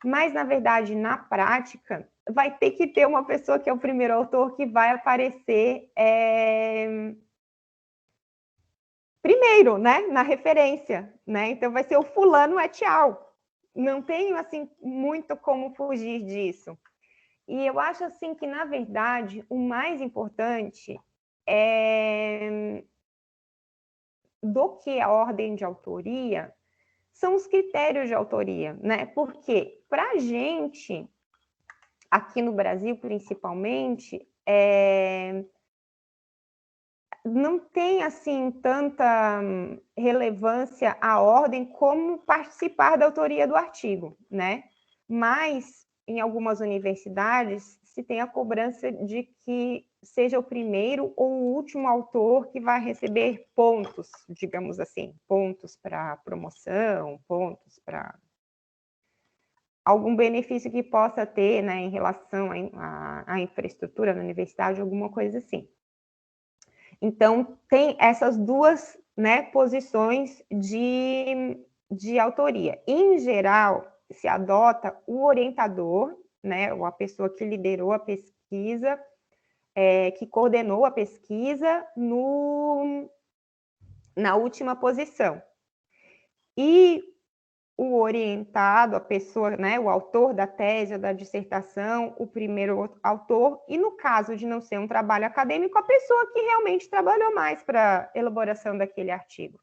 mas, na verdade, na prática, vai ter que ter uma pessoa que é o primeiro autor que vai aparecer primeiro, né, na referência, né? Então, vai ser o fulano et al. Não tenho, assim, muito como fugir disso. E eu acho, assim, que, na verdade, o mais importante do que a ordem de autoria são os critérios de autoria, né? Porque, para a gente, aqui no Brasil, principalmente, não tem, assim, tanta relevância a ordem como participar da autoria do artigo, né? Mas, em algumas universidades, se tem a cobrança de que seja o primeiro ou o último autor que vai receber pontos, digamos assim, pontos para promoção, pontos para algum benefício que possa ter, né, em relação à infraestrutura na universidade, alguma coisa assim. Então, tem essas duas, né, posições de autoria. Em geral, se adota o orientador, né, ou a pessoa que liderou a pesquisa, que coordenou a pesquisa na última posição. E o orientado, a pessoa, né, o autor da tese ou da dissertação, o primeiro autor, e no caso de não ser um trabalho acadêmico, a pessoa que realmente trabalhou mais para a elaboração daquele artigo,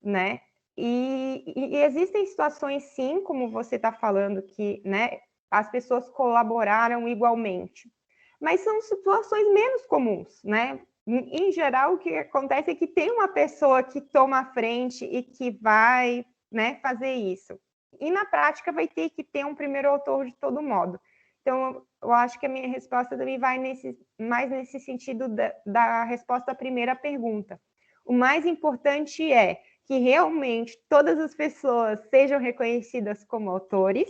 né? E existem situações, sim, como você está falando, que, né, as pessoas colaboraram igualmente, mas são situações menos comuns, né? Em geral, o que acontece é que tem uma pessoa que toma a frente e que vai, né, fazer isso. E na prática vai ter que ter um primeiro autor de todo modo. Então, eu acho que a minha resposta também vai mais nesse sentido da resposta à primeira pergunta. O mais importante é que realmente todas as pessoas sejam reconhecidas como autores,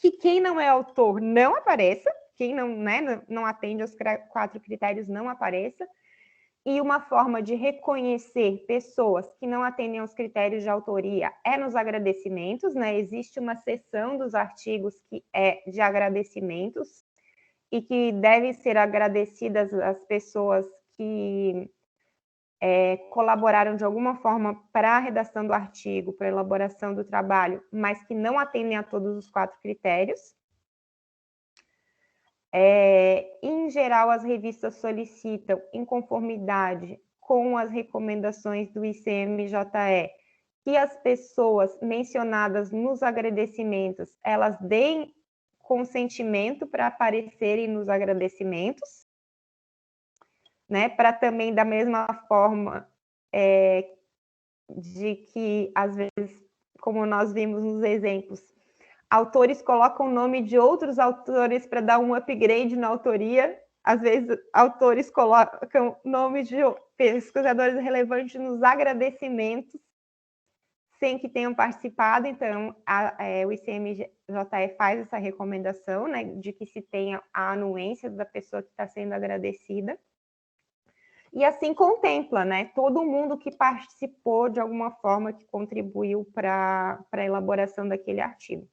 que quem não é autor não apareça, quem não, né, não atende aos 4 critérios não apareça, e uma forma de reconhecer pessoas que não atendem aos critérios de autoria é nos agradecimentos, né? Existe uma seção dos artigos que é de agradecimentos e que devem ser agradecidas as pessoas que colaboraram de alguma forma para a redação do artigo, para a elaboração do trabalho, mas que não atendem a todos os 4 critérios. Em geral, as revistas solicitam, em conformidade com as recomendações do ICMJE, que as pessoas mencionadas nos agradecimentos, elas deem consentimento para aparecerem nos agradecimentos, né? Para também, da mesma forma, de que, às vezes, como nós vimos nos exemplos, autores colocam o nome de outros autores para dar um upgrade na autoria. Às vezes, autores colocam nome de pesquisadores relevantes nos agradecimentos, sem que tenham participado. Então, o ICMJE faz essa recomendação, né, de que se tenha a anuência da pessoa que está sendo agradecida. E assim contempla, né, todo mundo que participou de alguma forma, que contribuiu para a elaboração daquele artigo.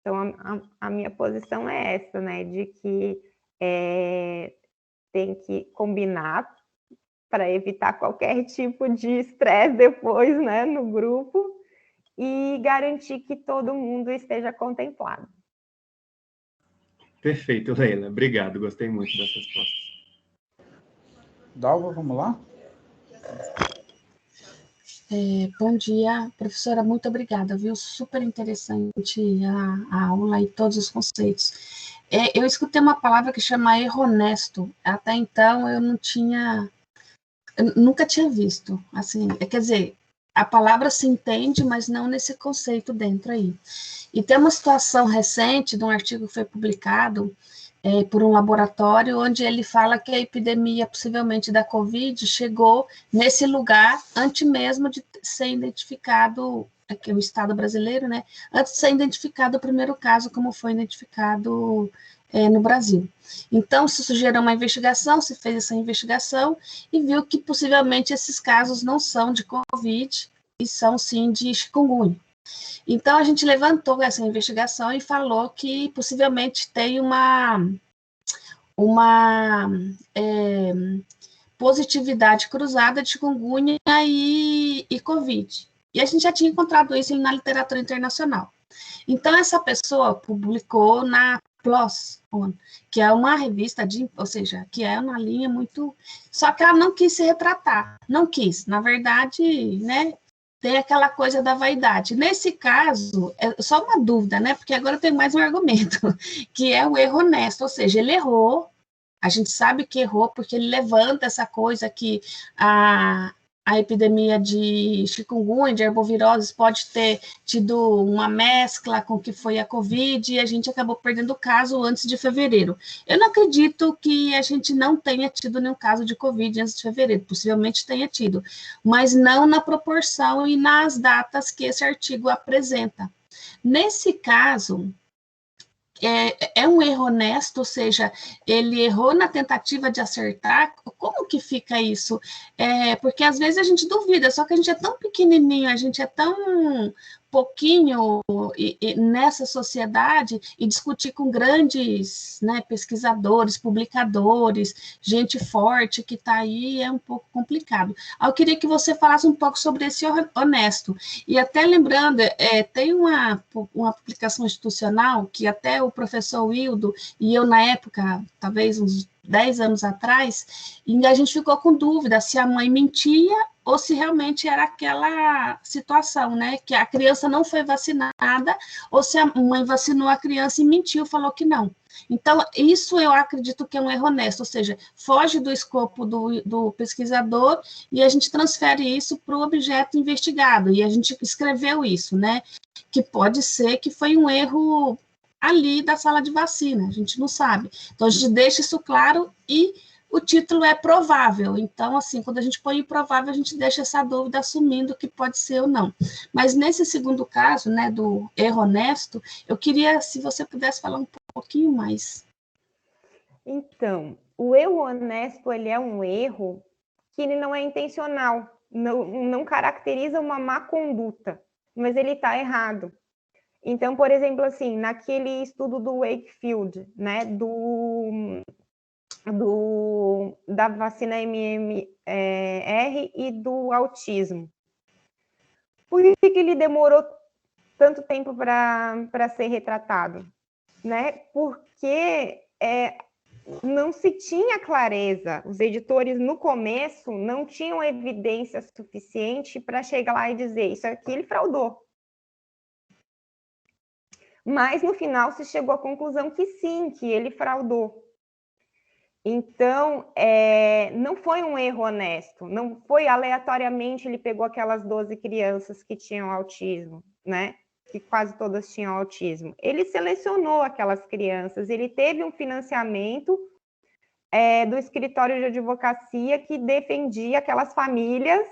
Então, a minha posição é essa, né, de que tem que combinar para evitar qualquer tipo de estresse depois, né, no grupo, e garantir que todo mundo esteja contemplado. Perfeito, Leila. Obrigado, gostei muito dessa resposta. Dalva, vamos lá? Bom dia, professora, muito obrigada, viu? Super interessante a aula e todos os conceitos. Eu escutei uma palavra que chama erronesto. Até então eu nunca tinha visto. Assim, quer dizer, a palavra se entende, mas não nesse conceito dentro aí. E tem uma situação recente de um artigo que foi publicado por um laboratório, onde ele fala que a epidemia, possivelmente da Covid, chegou nesse lugar antes mesmo de ser identificado, aqui o Estado brasileiro, né, antes de ser identificado o primeiro caso, como foi identificado no Brasil. Então, se sugeriu uma investigação, se fez essa investigação e viu que possivelmente esses casos não são de Covid, e são sim de chikungunya. Então, a gente levantou essa investigação e falou que possivelmente tem uma positividade cruzada de chikungunya e Covid. E a gente já tinha encontrado isso na literatura internacional. Então, essa pessoa publicou na PLOS, que é uma revista, ou seja, que é uma linha muito... Só que ela não quis se retratar, não quis. Na verdade, né, tem aquela coisa da vaidade. Nesse caso, é só uma dúvida, né, porque agora tem mais um argumento, que é o erro honesto, ou seja, ele errou, a gente sabe que errou, porque ele levanta essa coisa que a epidemia de chikungunya, de arboviroses, pode ter tido uma mescla com o que foi a Covid, e a gente acabou perdendo o caso antes de fevereiro. Eu não acredito que a gente não tenha tido nenhum caso de Covid antes de fevereiro, possivelmente tenha tido, mas não na proporção e nas datas que esse artigo apresenta. Nesse caso, é um erro honesto, ou seja, ele errou na tentativa de acertar. Como que fica isso? Porque às vezes a gente duvida, só que a gente é tão pequenininho, a gente é tão pouquinho nessa sociedade, e discutir com grandes, né, pesquisadores, publicadores, gente forte que está aí, é um pouco complicado. Eu queria que você falasse um pouco sobre esse honesto. E até lembrando, tem uma publicação institucional que até o professor Wildo e eu, na época, talvez uns 10 anos atrás, e a gente ficou com dúvida se a mãe mentia ou se realmente era aquela situação, né, que a criança não foi vacinada, ou se a mãe vacinou a criança e mentiu, falou que não. Então, isso eu acredito que é um erro honesto, ou seja, foge do escopo do pesquisador e a gente transfere isso para o objeto investigado, e a gente escreveu isso, né, que pode ser que foi um erro ali da sala de vacina, a gente não sabe. Então, a gente deixa isso claro e o título é provável. Então, assim, quando a gente põe improvável, a gente deixa essa dúvida assumindo que pode ser ou não. Mas nesse segundo caso, né, do erro honesto, eu queria, se você pudesse falar um pouquinho mais. Então, o erro honesto, ele é um erro que ele não é intencional, não caracteriza uma má conduta, mas ele está errado. Então, por exemplo, assim, naquele estudo do Wakefield, né, da vacina MMR e do autismo. Por que ele demorou tanto tempo para ser retratado? Né? Porque não se tinha clareza. Os editores, no começo, não tinham evidência suficiente para chegar lá e dizer isso aqui ele fraudou. Mas, no final, se chegou à conclusão que sim, que ele fraudou. Então, não foi um erro honesto, não foi aleatoriamente ele pegou aquelas 12 crianças que tinham autismo, né? Que quase todas tinham autismo. Ele selecionou aquelas crianças, ele teve um financiamento do escritório de advocacia que defendia aquelas famílias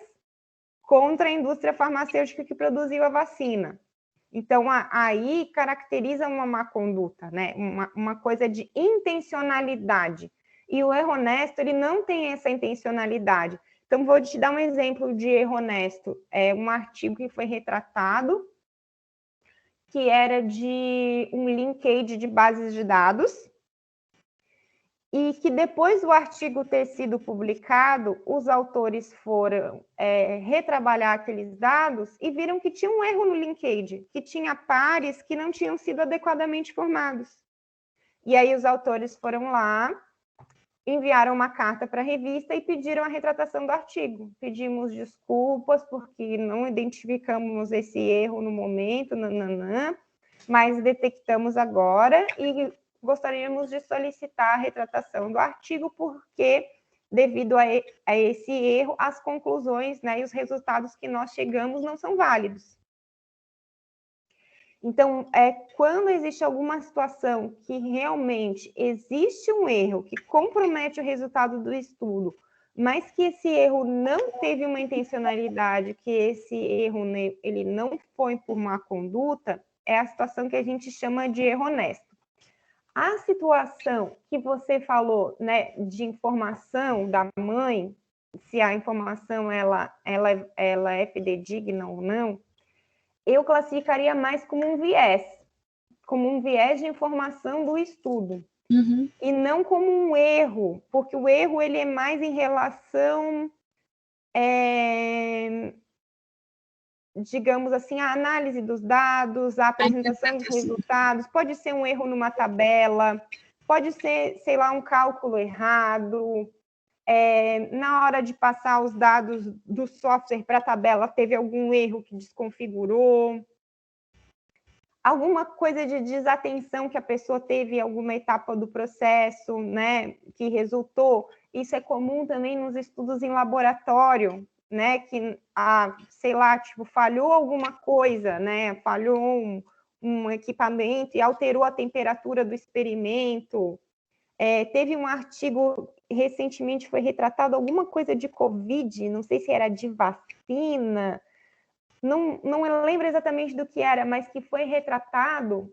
contra a indústria farmacêutica que produziu a vacina. Então, aí caracteriza uma má conduta, né? Uma coisa de intencionalidade. E o erro honesto, ele não tem essa intencionalidade. Então, vou te dar um exemplo de erro honesto. É um artigo que foi retratado, que era de um linkage de bases de dados, e que depois do artigo ter sido publicado, os autores foram retrabalhar aqueles dados e viram que tinha um erro no linkage, que tinha pares que não tinham sido adequadamente formados. E aí os autores foram lá, enviaram uma carta para a revista e pediram a retratação do artigo. Pedimos desculpas porque não identificamos esse erro no momento, mas detectamos agora e gostaríamos de solicitar a retratação do artigo porque, devido a esse erro, as conclusões, né, e os resultados que nós chegamos não são válidos. Então, quando existe alguma situação que realmente existe um erro que compromete o resultado do estudo, mas que esse erro não teve uma intencionalidade, que esse erro ele não foi por má conduta, é a situação que a gente chama de erro honesto. A situação que você falou, né, de informação da mãe, se a informação ela é fidedigna ou não, eu classificaria mais como um viés de informação do estudo, e não como um erro, porque o erro ele é mais em relação, digamos assim, à análise dos dados, à apresentação dos resultados, pode ser um erro numa tabela, pode ser, sei lá, um cálculo errado, na hora de passar os dados do software para a tabela, teve algum erro que desconfigurou, alguma coisa de desatenção que a pessoa teve em alguma etapa do processo, né, que resultou. Isso é comum também nos estudos em laboratório, né, que, sei lá, tipo, falhou alguma coisa, né, falhou um equipamento e alterou a temperatura do experimento. Teve um artigo, recentemente foi retratado alguma coisa de Covid, não sei se era de vacina, não lembro exatamente do que era, mas que foi retratado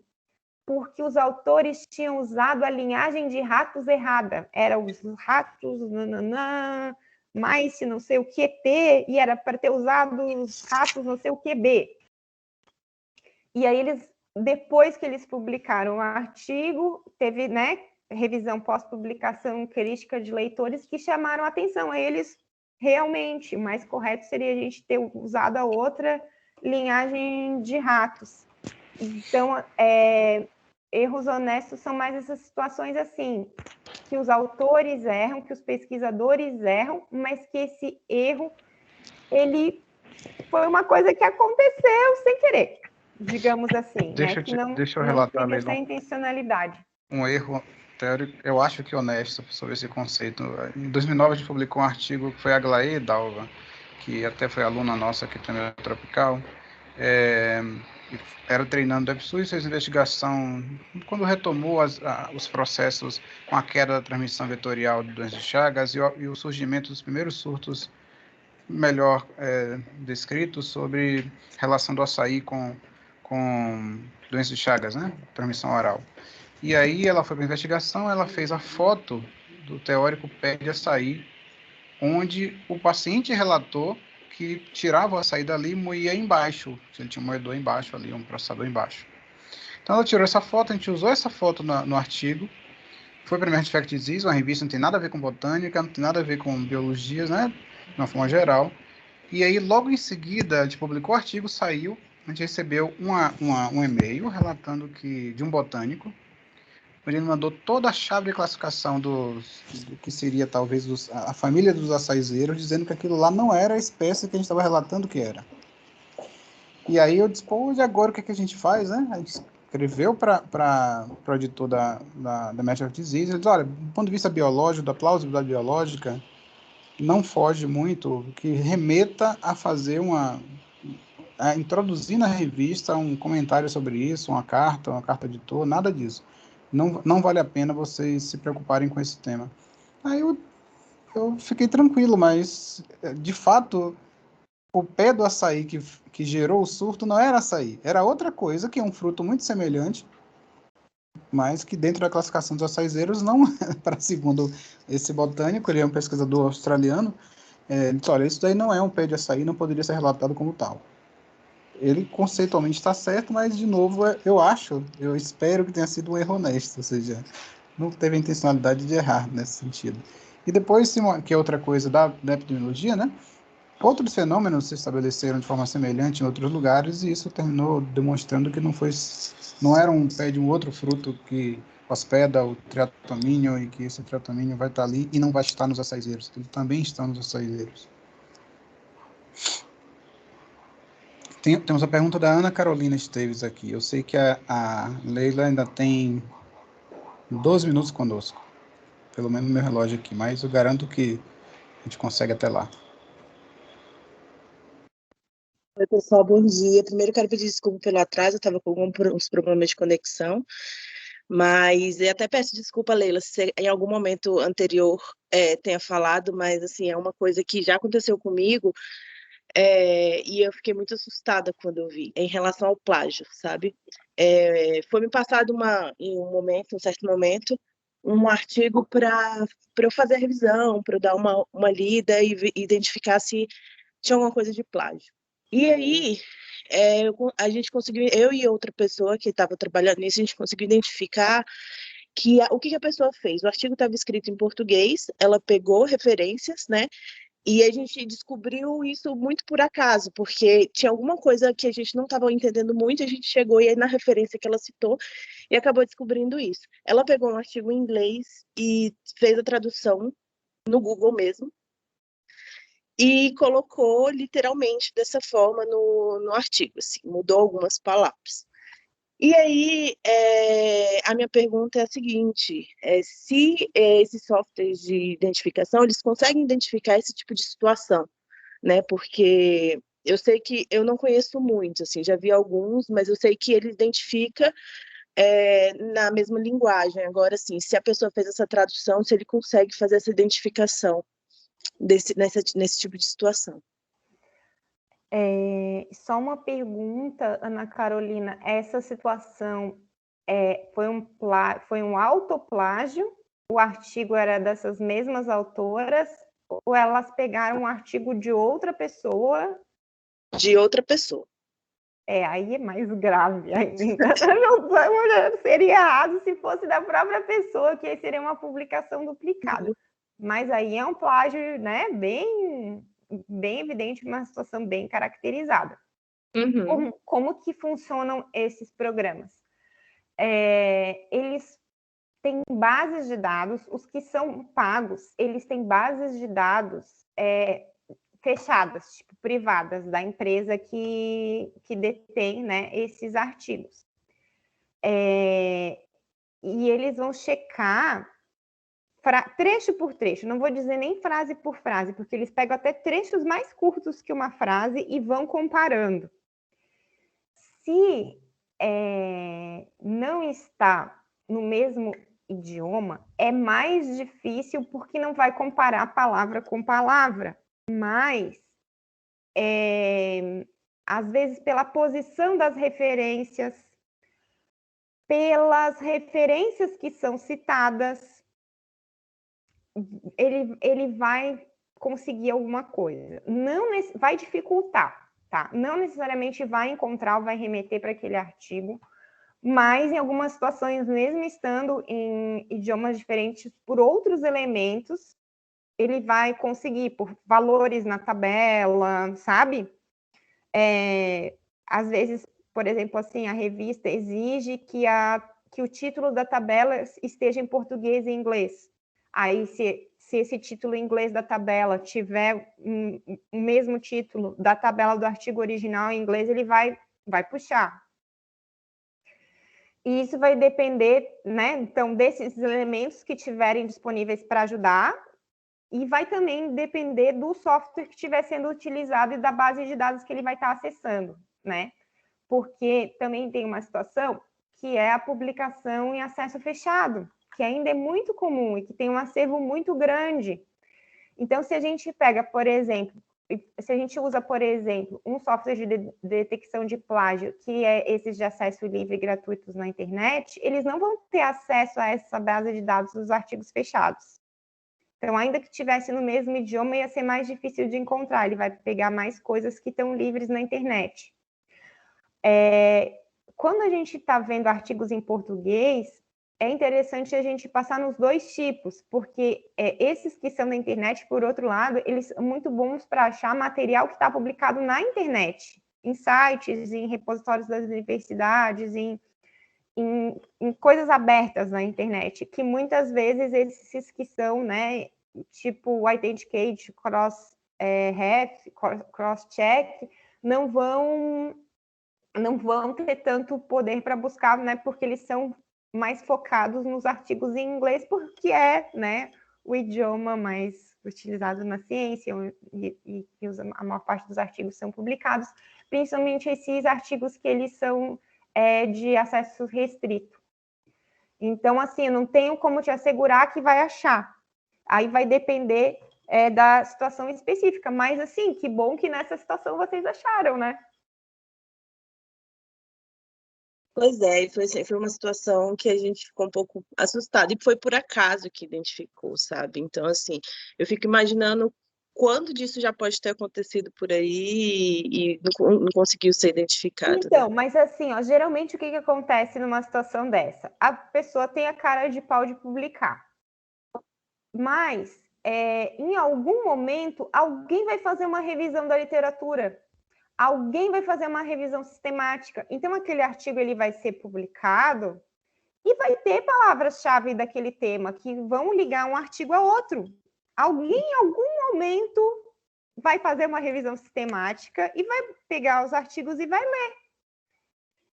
porque os autores tinham usado a linhagem de ratos errada. Eram os ratos, mais não sei o que T, e era para ter usado os ratos não sei o que B. E aí depois que eles publicaram o artigo, teve, né, revisão pós-publicação, crítica de leitores que chamaram a atenção. Aí eles realmente, o mais correto seria a gente ter usado a outra linhagem de ratos. Então, erros honestos são mais essas situações assim, que os autores erram, que os pesquisadores erram, mas que esse erro, ele foi uma coisa que aconteceu sem querer, digamos assim. Deixa eu relatar não essa intencionalidade. Um erro teórico, eu acho que honesto sobre esse conceito. Em 2009 a gente publicou um artigo que foi a Aglaé Dalva, que até foi aluna nossa aqui também na Tropical, era treinando do EBSU e fez investigação quando retomou os processos com a queda da transmissão vetorial de doenças de Chagas e o surgimento dos primeiros surtos melhor descritos sobre relação do açaí com doenças de Chagas, né? Transmissão oral. E aí ela foi para a investigação, ela fez a foto do teórico pé de açaí, onde o paciente relatou que tirava o açaí dali e moía embaixo, ele tinha um moedor embaixo ali, um processador embaixo. Então ela tirou essa foto, a gente usou essa foto no artigo, foi para a Emergent Infectious Disease, uma revista não tem nada a ver com botânica, não tem nada a ver com biologia, né, de uma forma geral. E aí logo em seguida a gente publicou o artigo, saiu, a gente recebeu um e-mail relatando que de um botânico. onde ele mandou toda a chave de classificação do que seria talvez a família dos açaizeiros, dizendo que aquilo lá não era a espécie que a gente estava relatando que era. E aí eu disse, pô, e agora o que a gente faz, né? A gente escreveu para o editor da Matter of Disease, ele disse, olha, do ponto de vista biológico, da plausibilidade biológica, não foge muito que remeta a fazer a introduzir na revista um comentário sobre isso, uma carta editor, nada disso. Não vale a pena vocês se preocuparem com esse tema. Aí eu fiquei tranquilo, mas, de fato, o pé do açaí que gerou o surto não era açaí, era outra coisa, que é um fruto muito semelhante, mas que dentro da classificação dos açaizeiros não, para segundo esse botânico, ele é um pesquisador australiano, ele disse, olha, isso daí não é um pé de açaí, não poderia ser relatado como tal. Ele conceitualmente está certo, mas, de novo, eu espero que tenha sido um erro honesto, ou seja, não teve a intencionalidade de errar nesse sentido. E depois, que é outra coisa da epidemiologia, né? Outros fenômenos se estabeleceram de forma semelhante em outros lugares, e isso terminou demonstrando que não era um pé de um outro fruto que hospeda o triatomínio, e que esse triatomínio vai estar ali e não vai estar nos açaizeiros. Ele também está nos açaizeiros. Temos a pergunta da Ana Carolina Esteves aqui. Eu sei que a Leila ainda tem 12 minutos conosco, pelo menos no meu relógio aqui, mas eu garanto que a gente consegue até lá. Oi, pessoal, bom dia. Primeiro, quero pedir desculpa pelo atraso, eu estava com alguns problemas de conexão, mas eu até peço desculpa, Leila, se você, em algum momento anterior tenha falado, mas assim, é uma coisa que já aconteceu comigo, e eu fiquei muito assustada quando eu vi, em relação ao plágio, sabe? Foi me passado um certo momento, um artigo para eu fazer a revisão, para eu dar uma lida e identificar se tinha alguma coisa de plágio. E aí, a gente conseguiu, eu e outra pessoa que estava trabalhando nisso, a gente conseguiu identificar o que a pessoa fez. O artigo estava escrito em português, ela pegou referências, né? E a gente descobriu isso muito por acaso, porque tinha alguma coisa que a gente não estava entendendo muito, a gente chegou e aí na referência que ela citou e acabou descobrindo isso. Ela pegou um artigo em inglês e fez a tradução no Google mesmo, e colocou literalmente dessa forma no artigo, assim, mudou algumas palavras. E aí, a minha pergunta é a seguinte, se esses softwares de identificação, eles conseguem identificar esse tipo de situação, né, porque eu sei que, eu não conheço muito, assim, já vi alguns, mas eu sei que ele identifica na mesma linguagem. Agora, assim, se a pessoa fez essa tradução, se ele consegue fazer essa identificação nesse tipo de situação. Só uma pergunta, Ana Carolina, essa situação foi um autoplágio? O artigo era dessas mesmas autoras? Ou elas pegaram um artigo de outra pessoa? De outra pessoa. Aí é mais grave ainda. Seria errado se fosse da própria pessoa, que aí seria uma publicação duplicada. Mas aí é um plágio, né, bem evidente, uma situação bem caracterizada. Uhum. Como que funcionam esses programas? Eles têm bases de dados, os que são pagos, eles têm bases de dados fechadas, tipo, privadas, da empresa que detém, né, esses artigos. E eles vão checar trecho por trecho, não vou dizer nem frase por frase, porque eles pegam até trechos mais curtos que uma frase e vão comparando. Se não está no mesmo idioma, é mais difícil porque não vai comparar palavra com palavra, mas às vezes pela posição das referências, pelas referências que são citadas, ele vai conseguir alguma coisa. Não vai dificultar, tá? Não necessariamente vai encontrar ou vai remeter para aquele artigo, mas em algumas situações, mesmo estando em idiomas diferentes, por outros elementos, ele vai conseguir, por valores na tabela, sabe? Às vezes, por exemplo, assim, a revista exige que a que o título da tabela esteja em português e inglês. Aí, se esse título em inglês da tabela tiver o mesmo título da tabela do artigo original em inglês, ele vai puxar. E isso vai depender, né, então, desses elementos que tiverem disponíveis para ajudar, e vai também depender do software que estiver sendo utilizado e da base de dados que ele vai estar acessando, né? Porque também tem uma situação que é a publicação em acesso fechado, que ainda é muito comum e que tem um acervo muito grande. Então, se a gente pega, por exemplo, se a gente usa, por exemplo, um software de detecção de plágio, que é esses de acesso livre e gratuitos na internet, eles não vão ter acesso a essa base de dados dos artigos fechados. Então, ainda que tivesse no mesmo idioma, ia ser mais difícil de encontrar, ele vai pegar mais coisas que estão livres na internet. Quando a gente está vendo artigos em português, é interessante a gente passar nos dois tipos, porque esses que são na internet, por outro lado, eles são muito bons para achar material que está publicado na internet, em sites, em repositórios das universidades, em coisas abertas na internet, que muitas vezes esses que são, né, tipo Authenticate, Cross-Check, não vão ter tanto poder para buscar, né, porque eles são mais focados nos artigos em inglês, porque é, né, o idioma mais utilizado na ciência e a maior parte dos artigos são publicados, principalmente esses artigos que eles são de acesso restrito. Então, assim, eu não tenho como te assegurar que vai achar. Aí vai depender da situação específica, mas, assim, que bom que nessa situação vocês acharam, né? Pois é, e foi uma situação que a gente ficou um pouco assustado, e foi por acaso que identificou, sabe? Então, assim, eu fico imaginando quando disso já pode ter acontecido por aí e não conseguiu ser identificado. Então, mas assim, ó, geralmente o que acontece numa situação dessa? A pessoa tem a cara de pau de publicar, mas em algum momento alguém vai fazer uma revisão da literatura, alguém vai fazer uma revisão sistemática. Então, aquele artigo ele vai ser publicado e vai ter palavras-chave daquele tema que vão ligar um artigo a outro. Alguém, em algum momento, vai fazer uma revisão sistemática e vai pegar os artigos e vai ler.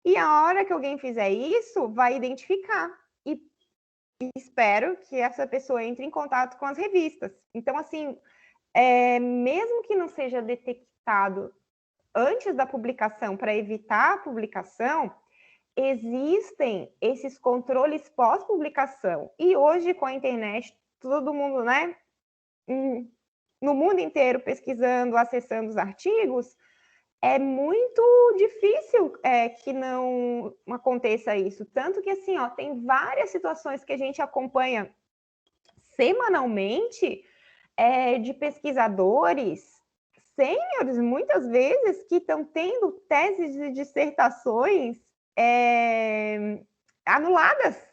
E a hora que alguém fizer isso, vai identificar. E espero que essa pessoa entre em contato com as revistas. Então, assim, mesmo que não seja detectado antes da publicação, para evitar a publicação, existem esses controles pós-publicação. E hoje, com a internet, todo mundo, né, no mundo inteiro pesquisando, acessando os artigos, é muito difícil que não aconteça isso. Tanto que, assim, ó, tem várias situações que a gente acompanha semanalmente de pesquisadores sêniores, muitas vezes, que estão tendo teses de dissertações anuladas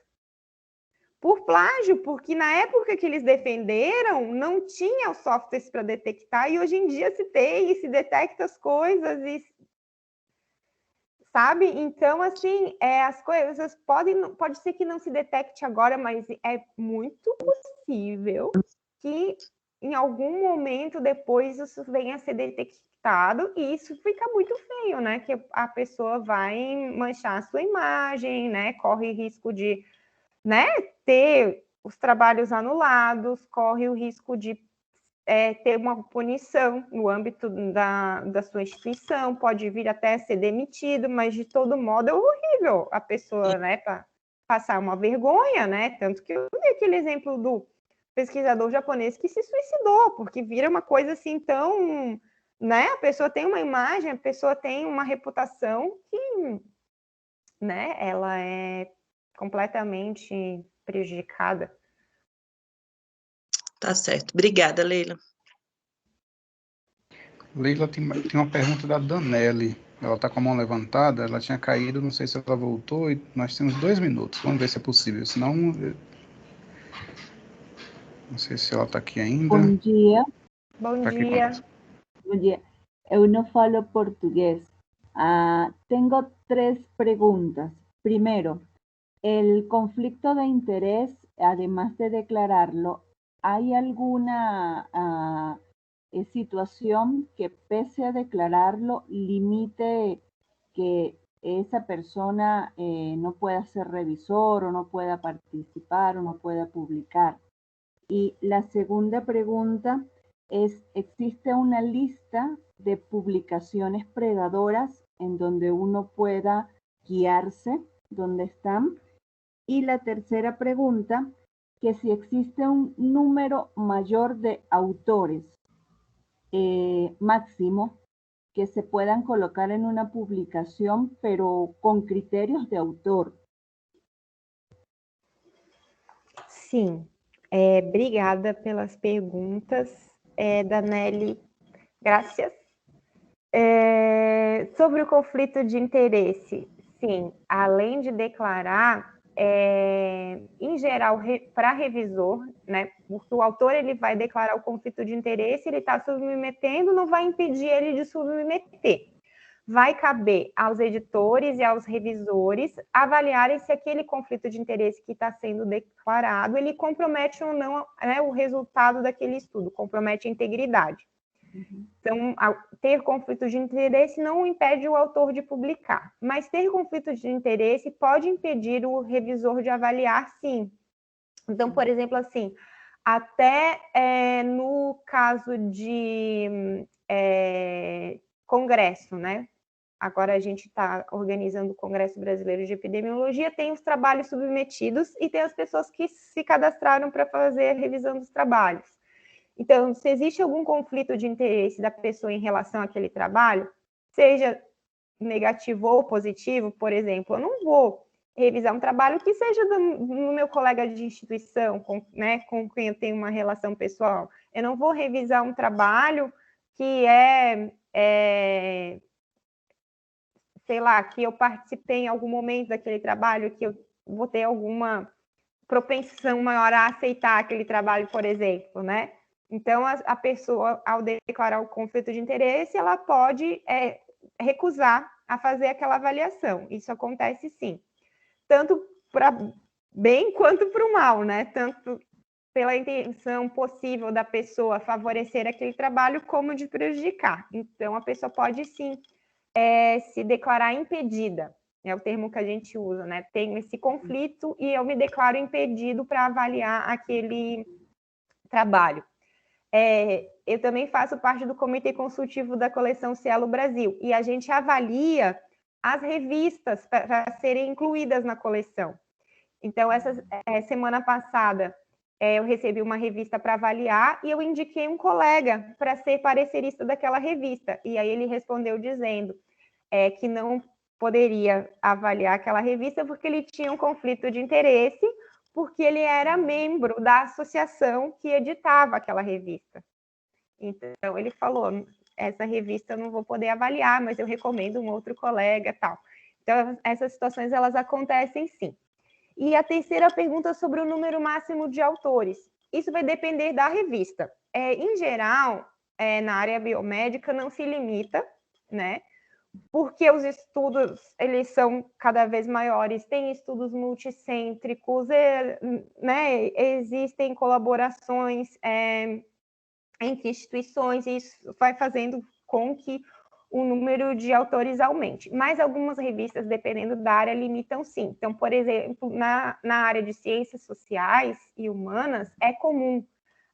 por plágio, porque na época que eles defenderam, não tinha os softwares para detectar, e hoje em dia se tem, e se detecta as coisas, e sabe? Então, assim, as coisas pode ser que não se detecte agora, mas é muito possível que em algum momento depois isso venha a ser detectado, e isso fica muito feio, né? Que a pessoa vai manchar a sua imagem, né? Corre risco de, né, ter os trabalhos anulados, corre o risco de ter uma punição no âmbito da sua instituição, pode vir até a ser demitido, mas de todo modo é horrível a pessoa, né, passar uma vergonha, né? Tanto que eu dei aquele exemplo do pesquisador japonês que se suicidou, porque vira uma coisa assim tão, né? A pessoa tem uma imagem, a pessoa tem uma reputação que, né, ela é completamente prejudicada. Tá certo. Obrigada, Leila. Leila, tem uma pergunta da Danelli. Ela está com a mão levantada, ela tinha caído, não sei se ela voltou, e nós temos 2 minutos. Vamos ver se é possível, senão... Não sei se ela está aqui ainda. Bom dia. Bom Tá dia. Bom dia. Eu não falo português. Tenho 3 perguntas. Primeiro, el conflicto de interés, además de declararlo, ¿hay alguna situación que pese a declararlo limite que esa persona no pueda ser revisor o no pueda participar o no pueda publicar? Y la segunda pregunta es, ¿existe una lista de publicaciones predadoras en donde uno pueda guiarse dónde están? Y la tercera pregunta, que si existe un número mayor de autores máximo que se puedan colocar en una publicación, pero con criterios de autor. Sim, obrigada pelas perguntas, Danelli. Graças. Sobre o conflito de interesse, sim, além de declarar, em geral, para revisor, né, porque o autor ele vai declarar o conflito de interesse, ele está submetendo, não vai impedir ele de submeter. Vai caber aos editores e aos revisores avaliarem se aquele conflito de interesse que está sendo declarado, ele compromete ou não, né, o resultado daquele estudo, compromete a integridade. Então, ter conflito de interesse não impede o autor de publicar, mas ter conflito de interesse pode impedir o revisor de avaliar, sim. Então, por exemplo, assim, até no caso de congresso, né? Agora a gente está organizando o Congresso Brasileiro de Epidemiologia, tem os trabalhos submetidos e tem as pessoas que se cadastraram para fazer a revisão dos trabalhos. Então, se existe algum conflito de interesse da pessoa em relação àquele trabalho, seja negativo ou positivo, por exemplo, eu não vou revisar um trabalho que seja do meu colega de instituição, né, com quem eu tenho uma relação pessoal. Eu não vou revisar um trabalho que sei lá, que eu participei em algum momento daquele trabalho, que eu vou ter alguma propensão maior a aceitar aquele trabalho, por exemplo, né? Então, a pessoa, ao declarar o conflito de interesse, ela pode recusar a fazer aquela avaliação. Isso acontece, sim. Tanto para bem quanto para o mal, né? Tanto pela intenção possível da pessoa favorecer aquele trabalho, como de prejudicar. Então, a pessoa pode, sim, se declarar impedida. É o termo que a gente usa, né? Tenho esse conflito e eu me declaro impedido para avaliar aquele trabalho. Eu também faço parte do Comitê Consultivo da Coleção Cielo Brasil, e a gente avalia as revistas para serem incluídas na coleção. Então, essa semana passada, eu recebi uma revista para avaliar e eu indiquei um colega para ser parecerista daquela revista. E aí ele respondeu dizendo que não poderia avaliar aquela revista porque ele tinha um conflito de interesse, porque ele era membro da associação que editava aquela revista. Então, ele falou, essa revista eu não vou poder avaliar, mas eu recomendo um outro colega, tal. Então, essas situações, elas acontecem, sim. E a terceira pergunta sobre o número máximo de autores. Isso vai depender da revista. Em geral, na área biomédica, não se limita, né? Porque os estudos, eles são cada vez maiores, tem estudos multicêntricos, né? Existem colaborações entre instituições, e isso vai fazendo com que o número de autores aumente. Mas algumas revistas, dependendo da área, limitam sim. Então, por exemplo, na área de ciências sociais e humanas, é comum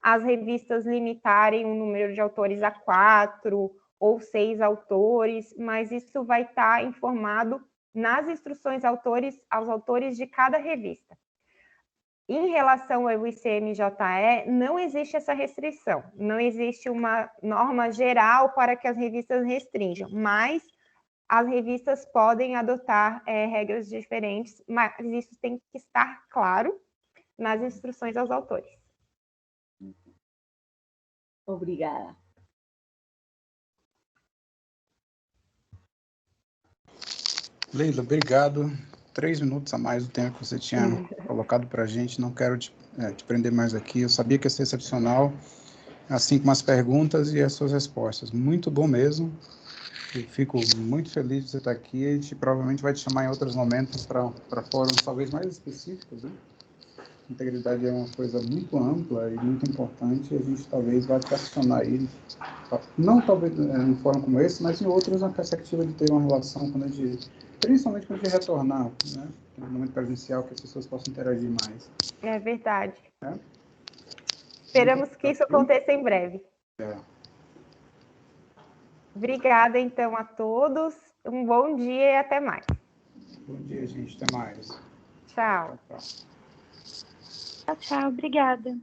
as revistas limitarem o número de autores a 4 ou 6 autores, mas isso vai estar informado nas instruções aos autores de cada revista. Em relação ao ICMJE, não existe essa restrição, não existe uma norma geral para que as revistas restringam, mas as revistas podem adotar regras diferentes, mas isso tem que estar claro nas instruções aos autores. Obrigada. Leila, obrigado. 3 minutos a mais do tempo que você tinha colocado para a gente. Não quero te prender mais aqui. Eu sabia que ia ser excepcional, assim como as perguntas e as suas respostas. Muito bom mesmo. Eu fico muito feliz de você estar aqui. A gente provavelmente vai te chamar em outros momentos para fóruns talvez mais específicos, né? Integridade é uma coisa muito ampla e muito importante, e a gente talvez vai questionar aí, não talvez em um fórum como esse, mas em outros, na perspectiva de ter uma relação, principalmente quando a gente retornar, né? No momento presencial, que as pessoas possam interagir mais. É verdade. É? Esperamos que isso aconteça em breve. É. Obrigada, então, a todos. Um bom dia e até mais. Bom dia, gente. Até mais. Tchau. Tchau. Tchau, tchau. Obrigada.